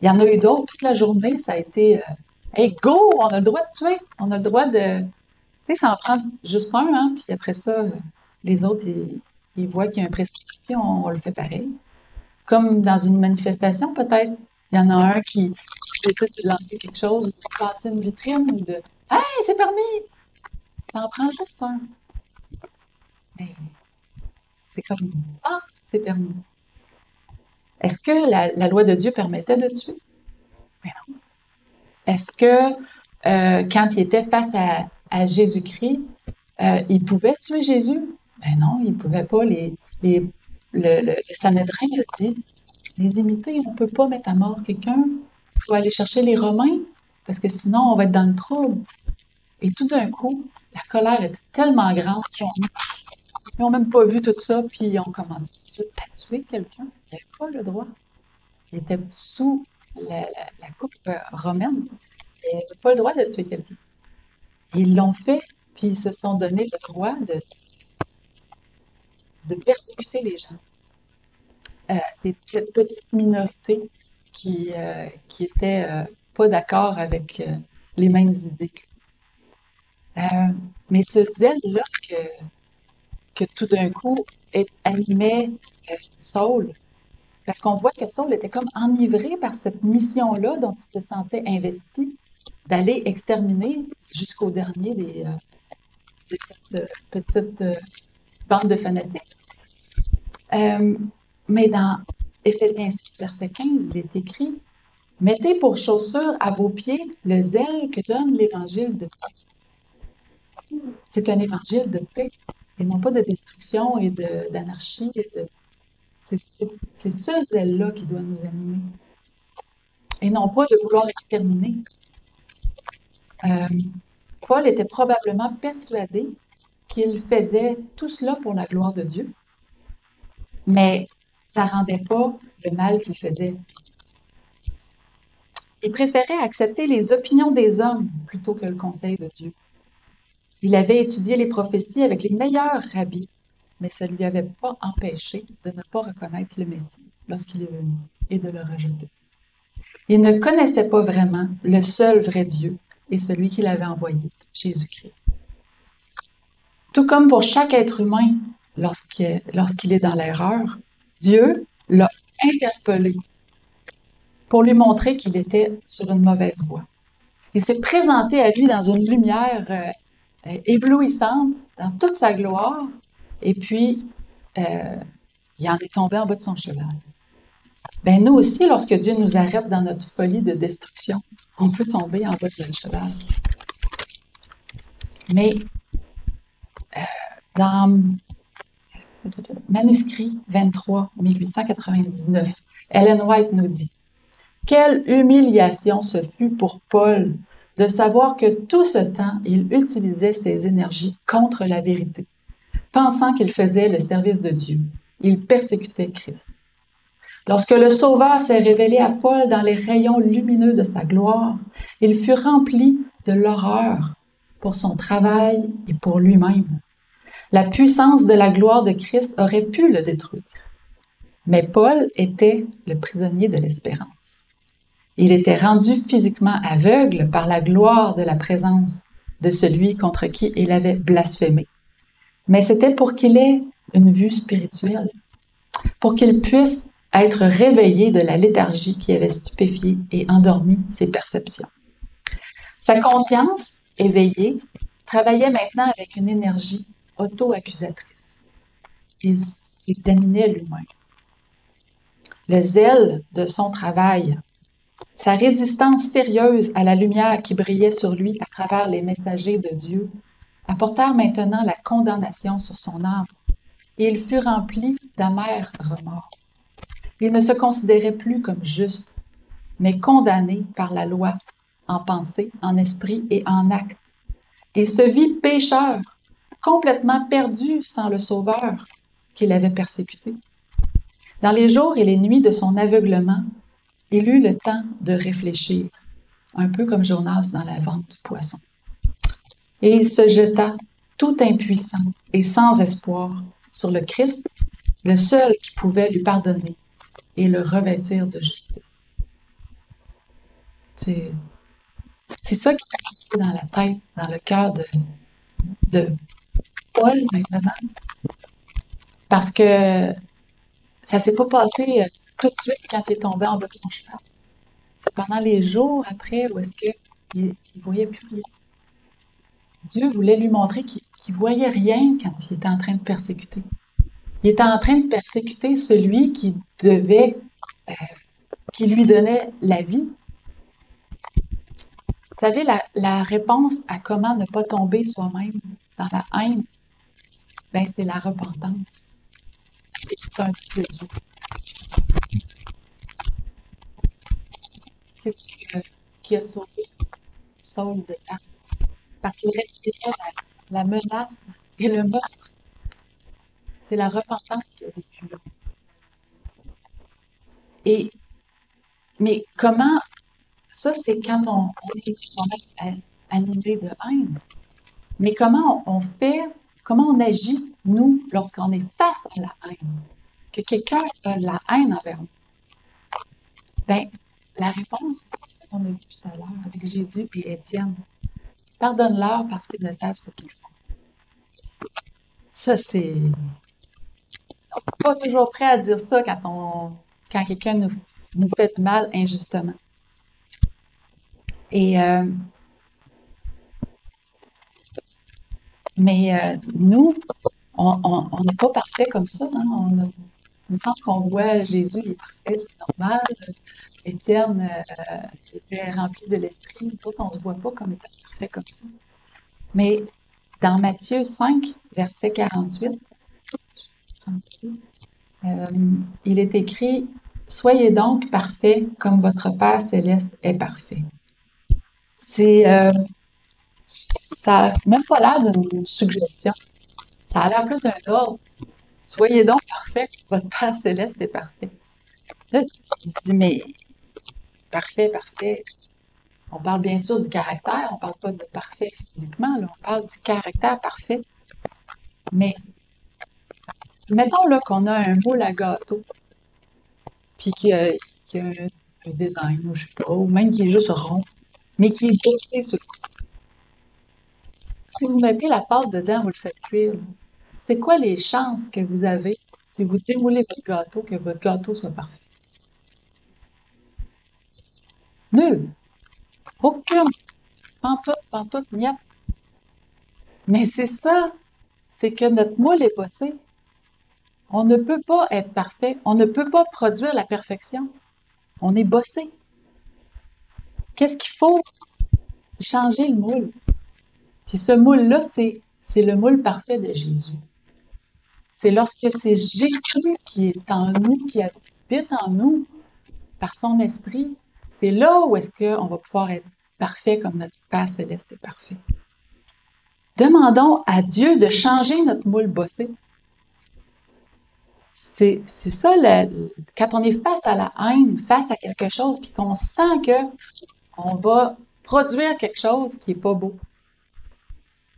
Il y en a eu d'autres. Toute la journée, ça a été hey, go! On a le droit de tuer! On a le droit de. Tu sais, ça en prend juste un, hein, puis après ça, les autres, ils voient qu'il y a un précipité, on le fait pareil. Comme dans une manifestation, peut-être. Il y en a un qui décide de lancer quelque chose, ou de casser une vitrine, ou de hey, c'est permis! Ça en prend juste un. Mais c'est comme ah, c'est permis. Est-ce que la loi de Dieu permettait de tuer? Mais non. Est-ce que quand il était face à Jésus-Christ, il pouvait tuer Jésus? Ben non, il ne pouvait pas. Le Sanhédrin a dit, les limités, on ne peut pas mettre à mort quelqu'un. Il faut aller chercher les Romains, parce que sinon, on va être dans le trouble. Et tout d'un coup, la colère était tellement grande qu'ils n'ont même pas vu tout ça, puis ils ont commencé tout de suite à tuer quelqu'un. Il n'avait pas le droit. Il était sous la coupe romaine. Ils n'avaient pas le droit de tuer quelqu'un. Ils l'ont fait, puis ils se sont donné le droit de persécuter les gens. C'est cette petite minorité qui était pas d'accord avec les mêmes idées. Mais ce zèle-là que tout d'un coup animait Saul, parce qu'on voit que Saul était comme enivré par cette mission-là dont il se sentait investi, d'aller exterminer jusqu'au dernier de cette petite bande de fanatiques. Mais dans Éphésiens 6, verset 15, il est écrit « Mettez pour chaussure à vos pieds le zèle que donne l'évangile de paix. » C'est un évangile de paix et non pas de destruction et d'anarchie. C'est ce zèle-là qui doit nous animer et non pas de vouloir exterminer. Paul était probablement persuadé qu'il faisait tout cela pour la gloire de Dieu. Mais ça rendait pas le mal qu'il faisait. Il préférait accepter les opinions des hommes plutôt que le conseil de Dieu. Il avait étudié les prophéties avec les meilleurs rabbis, mais ça ne lui avait pas empêché de ne pas reconnaître le Messie lorsqu'il est venu et de le rejeter. Il ne connaissait pas vraiment le seul vrai Dieu et celui qu'il avait envoyé, Jésus-Christ. Tout comme pour chaque être humain, lorsqu'il est dans l'erreur, Dieu l'a interpellé pour lui montrer qu'il était sur une mauvaise voie. Il s'est présenté à lui dans une lumière éblouissante, dans toute sa gloire, et puis il en est tombé en bas de son cheval. Ben nous aussi, lorsque Dieu nous arrête dans notre folie de destruction, on peut tomber en bas de notre cheval. Mais dans manuscrit 23, 1899, Ellen White nous dit « Quelle humiliation ce fut pour Paul de savoir que tout ce temps, il utilisait ses énergies contre la vérité, pensant qu'il faisait le service de Dieu. Il persécutait Christ. Lorsque le Sauveur s'est révélé à Paul dans les rayons lumineux de sa gloire, il fut rempli de l'horreur pour son travail et pour lui-même. La puissance de la gloire de Christ aurait pu le détruire. Mais Paul était le prisonnier de l'espérance. Il était rendu physiquement aveugle par la gloire de la présence de celui contre qui il avait blasphémé. Mais c'était pour qu'il ait une vue spirituelle, pour qu'il puisse être réveillé de la léthargie qui avait stupéfié et endormi ses perceptions. Sa conscience, éveillée, travaillait maintenant avec une énergie auto-accusatrice. Il s'examinait lui-même. Le zèle de son travail, sa résistance sérieuse à la lumière qui brillait sur lui à travers les messagers de Dieu, apportèrent maintenant la condamnation sur son âme, et il fut rempli d'amers remords. Il ne se considérait plus comme juste, mais condamné par la loi, en pensée, en esprit et en acte. Il se vit pécheur, complètement perdu sans le Sauveur qu'il avait persécuté. Dans les jours et les nuits de son aveuglement, il eut le temps de réfléchir, un peu comme Jonas dans la vente du poisson. Et il se jeta, tout impuissant et sans espoir, sur le Christ, le seul qui pouvait lui pardonner et le revêtir de justice. C'est ça qui s'est passé dans la tête, dans le cœur de Paul maintenant. Parce que ça ne s'est pas passé tout de suite quand il est tombé en bas de son cheval. C'est pendant les jours après où est-ce qu'il ne voyait plus rien. Dieu voulait lui montrer qu'il ne voyait rien quand il était en train de persécuter. Il était en train de persécuter celui qui lui donnait la vie. Vous savez, la réponse à comment ne pas tomber soi-même dans la haine, ben c'est la repentance. Et c'est un peu Dieu. C'est ce qui a sauvé Saul de Tarse. Parce qu'il respirait la menace et le meurtre. C'est la repentance qu'il a vécue là. Mais comment, ça c'est quand on est animé de haine. Mais comment on agit, nous, lorsqu'on est face à la haine? Que quelqu'un a de la haine envers nous? Bien, la réponse, c'est ce qu'on a vu tout à l'heure avec Jésus et Étienne. Pardonne-leur parce qu'ils ne savent ce qu'ils font. Ça, c'est... On n'est pas toujours prêt à dire ça quand quelqu'un nous fait du mal injustement. Mais nous, on n'est pas parfait comme ça. Hein? Il me semble qu'on voit Jésus, il est parfait, c'est normal. Étienne était rempli de l'esprit. Nous autres, on ne se voit pas comme étant parfait comme ça. Mais dans Matthieu 5, verset 48, 36, il est écrit « Soyez donc parfaits comme votre Père céleste est parfait. » Ça n'a même pas l'air d'une suggestion. Ça a l'air plus d'un ordre. Soyez donc parfait, votre Père céleste est parfait. Là, il se dit, mais parfait, parfait. On parle bien sûr du caractère, on parle pas de parfait physiquement, là, on parle du caractère parfait. Mais mettons là qu'on a un moule à gâteau, puis qu'il y a un design, ou je sais pas, ou même qui est juste rond, mais qui est bossé sur le côté. Si vous mettez la pâte dedans, vous le faites cuire. C'est quoi les chances que vous avez, si vous démoulez votre gâteau, que votre gâteau soit parfait? Nul. Aucune. Pantoute, niet. Mais c'est ça. C'est que notre moule est bossé. On ne peut pas être parfait. On ne peut pas produire la perfection. On est bossé. Qu'est-ce qu'il faut? C'est changer le moule. Puis ce moule-là, c'est le moule parfait de Jésus. C'est lorsque c'est Jésus qui est en nous, qui habite en nous, par son esprit, c'est là où est-ce qu'on va pouvoir être parfait comme notre Père céleste est parfait. Demandons à Dieu de changer notre moule bossé. C'est ça, quand on est face à la haine, face à quelque chose, puis qu'on sent qu'on va produire quelque chose qui n'est pas beau.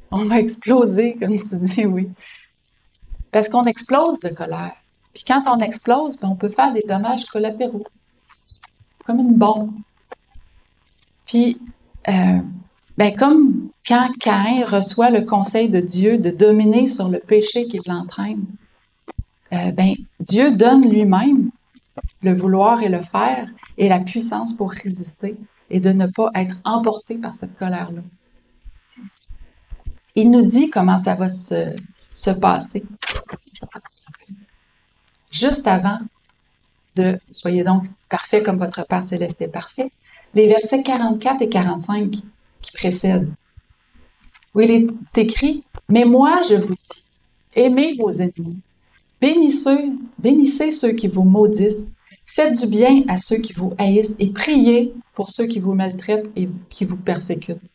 On va exploser, comme tu dis, oui. Parce qu'on explose de colère. Puis quand on explose, on peut faire des dommages collatéraux, comme une bombe. Puis, comme quand Caïn reçoit le conseil de Dieu de dominer sur le péché qui l'entraîne, Dieu donne lui-même le vouloir et le faire et la puissance pour résister et de ne pas être emporté par cette colère-là. Il nous dit comment ça va se passer. Juste avant de « Soyez donc parfaits comme votre Père céleste est parfait », les versets 44 et 45 qui précèdent, où il est écrit « Mais moi, je vous dis, aimez vos ennemis, bénissez ceux qui vous maudissent, faites du bien à ceux qui vous haïssent et priez pour ceux qui vous maltraitent et qui vous persécutent,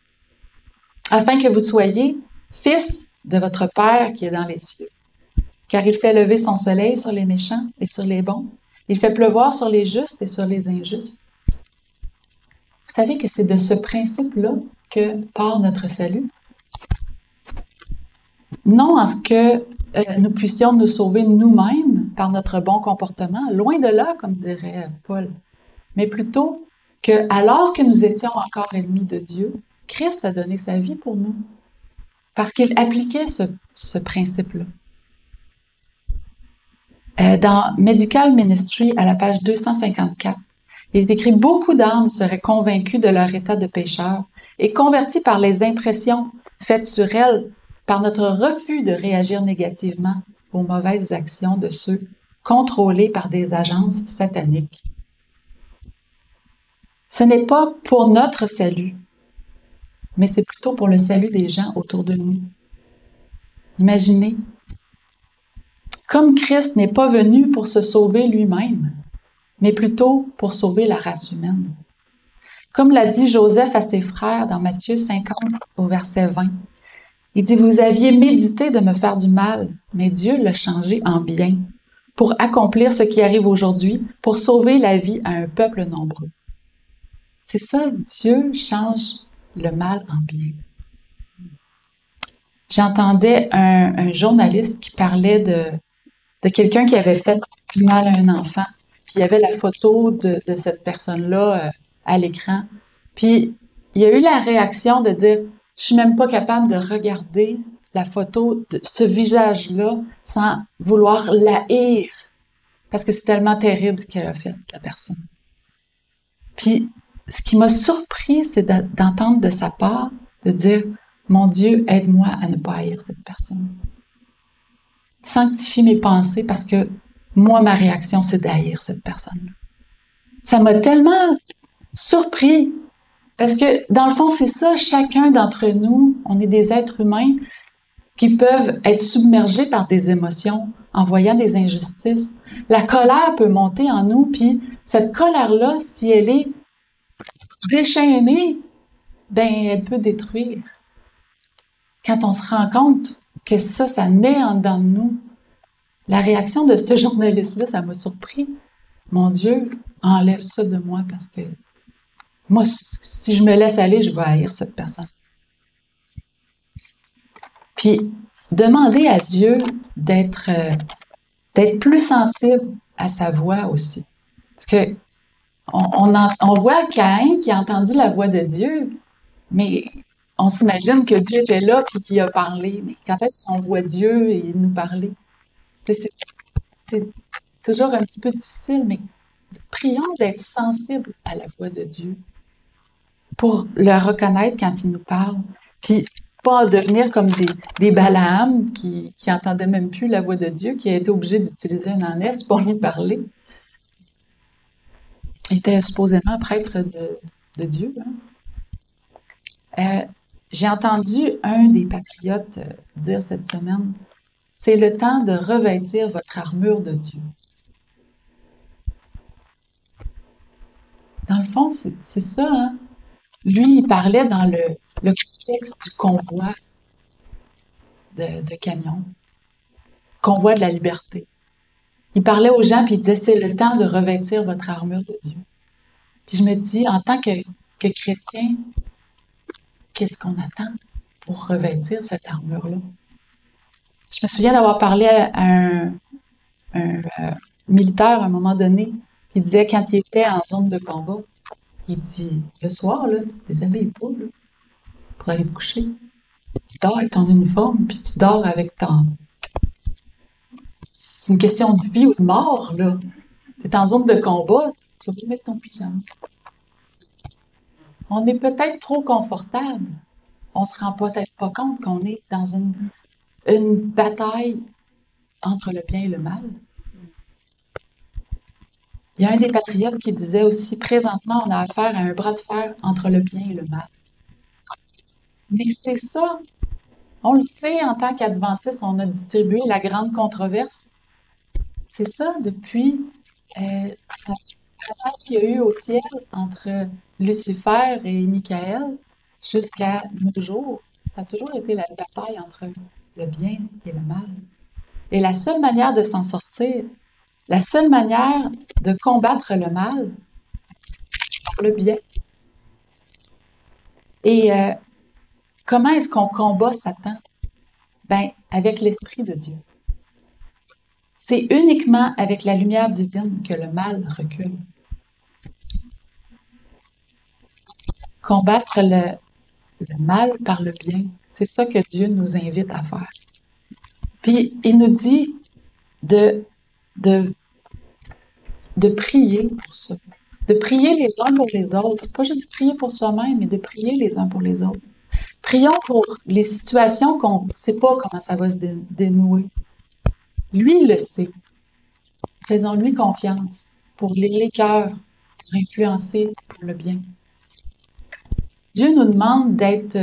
afin que vous soyez fils de votre Père qui est dans les cieux. Car il fait lever son soleil sur les méchants et sur les bons. Il fait pleuvoir sur les justes et sur les injustes. » Vous savez que c'est de ce principe-là que part notre salut. Non en ce que nous puissions nous sauver nous-mêmes par notre bon comportement, loin de là, comme dirait Paul, mais plutôt que, alors que nous étions encore ennemis de Dieu, Christ a donné sa vie pour nous, parce qu'il appliquait ce principe-là. Dans Medical Ministry, à la page 254, il est écrit « Beaucoup d'âmes seraient convaincues de leur état de pécheur et converties par les impressions faites sur elles par notre refus de réagir négativement aux mauvaises actions de ceux contrôlés par des agences sataniques. » Ce n'est pas pour notre salut, mais c'est plutôt pour le salut des gens autour de nous. Imaginez, comme Christ n'est pas venu pour se sauver lui-même, mais plutôt pour sauver la race humaine. Comme l'a dit Joseph à ses frères dans Matthieu 50 au verset 20, il dit « Vous aviez médité de me faire du mal, mais Dieu l'a changé en bien, pour accomplir ce qui arrive aujourd'hui, pour sauver la vie à un peuple nombreux. » C'est ça, Dieu change le mal en bien. J'entendais un journaliste qui parlait de quelqu'un qui avait fait du mal à un enfant. Puis il y avait la photo de cette personne-là à l'écran. Puis il y a eu la réaction de dire « Je suis même pas capable de regarder la photo de ce visage-là sans vouloir la haïr. Parce que c'est tellement terrible ce qu'elle a fait, la personne. » Puis ce qui m'a surpris, c'est d'entendre de sa part, de dire « Mon Dieu, aide-moi à ne pas haïr cette personne. » Sanctifie mes pensées parce que moi, ma réaction, c'est d'haïr cette personne-là. Ça m'a tellement surpris parce que, dans le fond, c'est ça, chacun d'entre nous, on est des êtres humains qui peuvent être submergés par des émotions en voyant des injustices. La colère peut monter en nous, puis cette colère-là, si elle est déchaînée, elle peut détruire. Quand on se rend compte que ça naît en dedans de nous, La réaction de ce journaliste-là, ça m'a surpris. Mon Dieu, enlève ça de moi parce que moi, si je me laisse aller, je vais haïr cette personne. Puis, demander à Dieu d'être plus sensible à sa voix aussi. Parce que on voit Caïn qui a entendu la voix de Dieu, mais on s'imagine que Dieu était là puis qu'il a parlé. Mais quand est-ce qu'on voit Dieu et nous parler? C'est toujours un petit peu difficile, mais prions d'être sensibles à la voix de Dieu pour le reconnaître quand il nous parle, puis pas devenir comme des Balaam qui entendaient même plus la voix de Dieu, qui a été obligé d'utiliser un ânesse pour lui parler. Il était supposément prêtre de Dieu. Hein? J'ai entendu un des patriotes dire cette semaine, c'est le temps de revêtir votre armure de Dieu. Dans le fond, c'est ça. Hein? Lui, il parlait dans le contexte du convoi de camions, convoi de la liberté. Il parlait aux gens, puis il disait, c'est le temps de revêtir votre armure de Dieu. Puis je me dis, en tant que chrétien, qu'est-ce qu'on attend pour revêtir cette armure-là? Je me souviens d'avoir parlé à un militaire à un moment donné, il disait quand il était en zone de combat, il dit, le soir, là, tu te déshabilles pas là, pour aller te coucher. Tu dors avec ton uniforme, puis tu dors avec ton... C'est une question de vie ou de mort, là. Tu es en zone de combat, tu vas plus mettre ton pyjama. On est peut-être trop confortable. On se rend peut-être pas compte qu'on est dans une bataille entre le bien et le mal. Il y a un des patriotes qui disait aussi, présentement, on a affaire à un bras de fer entre le bien et le mal. Mais c'est ça. On le sait, en tant qu'adventiste, on a distribué la grande controverse. C'est ça, depuis la bataille qu'il y a eu au ciel entre Lucifer et Michael jusqu'à nos jours. Ça a toujours été la bataille entre le bien et le mal. Et la seule manière de s'en sortir, la seule manière de combattre le mal, c'est par le bien. Et comment est-ce qu'on combat Satan? Ben, avec l'Esprit de Dieu. C'est uniquement avec la lumière divine que le mal recule. Combattre le mal par le bien, c'est ça que Dieu nous invite à faire. Puis, il nous dit de prier pour ça. De prier les uns pour les autres. Pas juste de prier pour soi-même, mais de prier les uns pour les autres. Prions pour les situations qu'on ne sait pas comment ça va se dénouer. Lui, il le sait. Faisons-lui confiance pour lire les cœurs, pour influencer pour le bien. Dieu nous demande d'être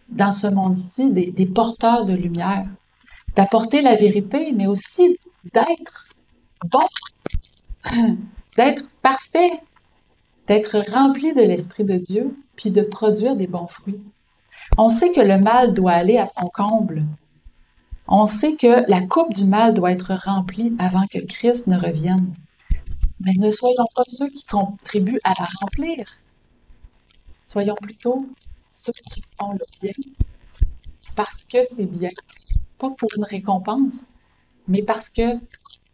dans ce monde-ci des porteurs de lumière, d'apporter la vérité, mais aussi d'être bon, d'être parfait, d'être rempli de l'Esprit de Dieu, puis de produire des bons fruits. On sait que le mal doit aller à son comble. On sait que la coupe du mal doit être remplie avant que Christ ne revienne. Mais ne soyons pas ceux qui contribuent à la remplir. Soyons plutôt ceux qui font le bien parce que c'est bien. Pas pour une récompense, mais parce que,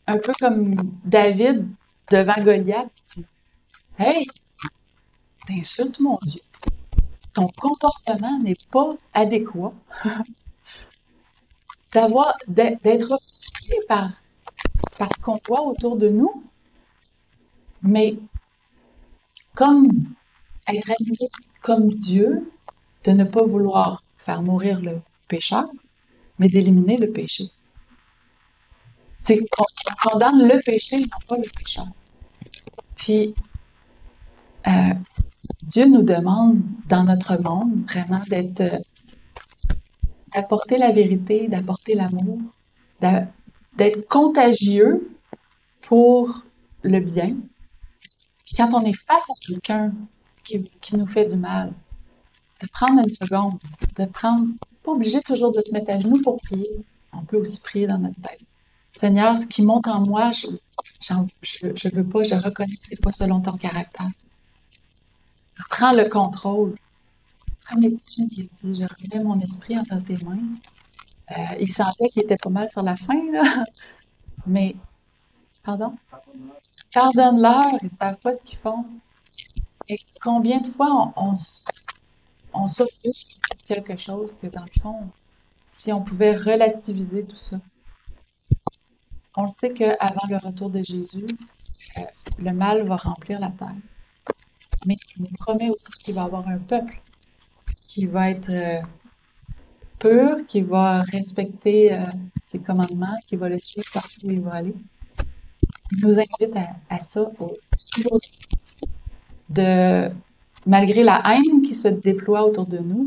un peu comme David devant Goliath, dit « Hey, t'insultes mon Dieu. Ton comportement n'est pas adéquat. » D'être offusqué par ce qu'on voit autour de nous, mais comme être animé comme Dieu, de ne pas vouloir faire mourir le pécheur, mais d'éliminer le péché. C'est qu'on condamne le péché, non pas le pécheur. Puis, Dieu nous demande, dans notre monde, vraiment d'apporter la vérité, d'apporter l'amour, d'être contagieux pour le bien. Puis quand on est face à quelqu'un qui nous fait du mal, de prendre une seconde, pas obligé toujours de se mettre à genoux pour prier. On peut aussi prier dans notre tête. Seigneur, ce qui monte en moi, je veux pas, je reconnais que c'est pas selon ton caractère. Prends le contrôle. Comme Étienne qui a dit, je remets mon esprit entre tes mains. Il sentait qu'il était pas mal sur la fin, là. Mais, pardon? Pardonne-leur, ils savent pas ce qu'ils font. Et combien de fois on s'offusque pour quelque chose que, dans le fond, si on pouvait relativiser tout ça. On le sait qu'avant le retour de Jésus, euh, le mal va remplir la terre. Mais il nous promet aussi qu'il va y avoir un peuple qui va être pur, qui va respecter ses commandements, qui va le suivre partout où il va aller. Il nous invite à ça aujourd'hui. Malgré la haine qui se déploie autour de nous,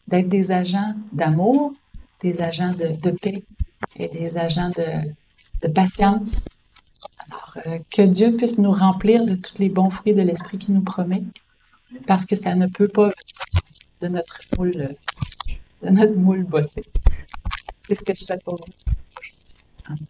d'être des agents d'amour, des agents de paix et des agents de patience. Alors, que Dieu puisse nous remplir de tous les bons fruits de l'Esprit qu'il nous promet, parce que ça ne peut pas de notre moule bossé. C'est ce que je souhaite pour vous. Amen.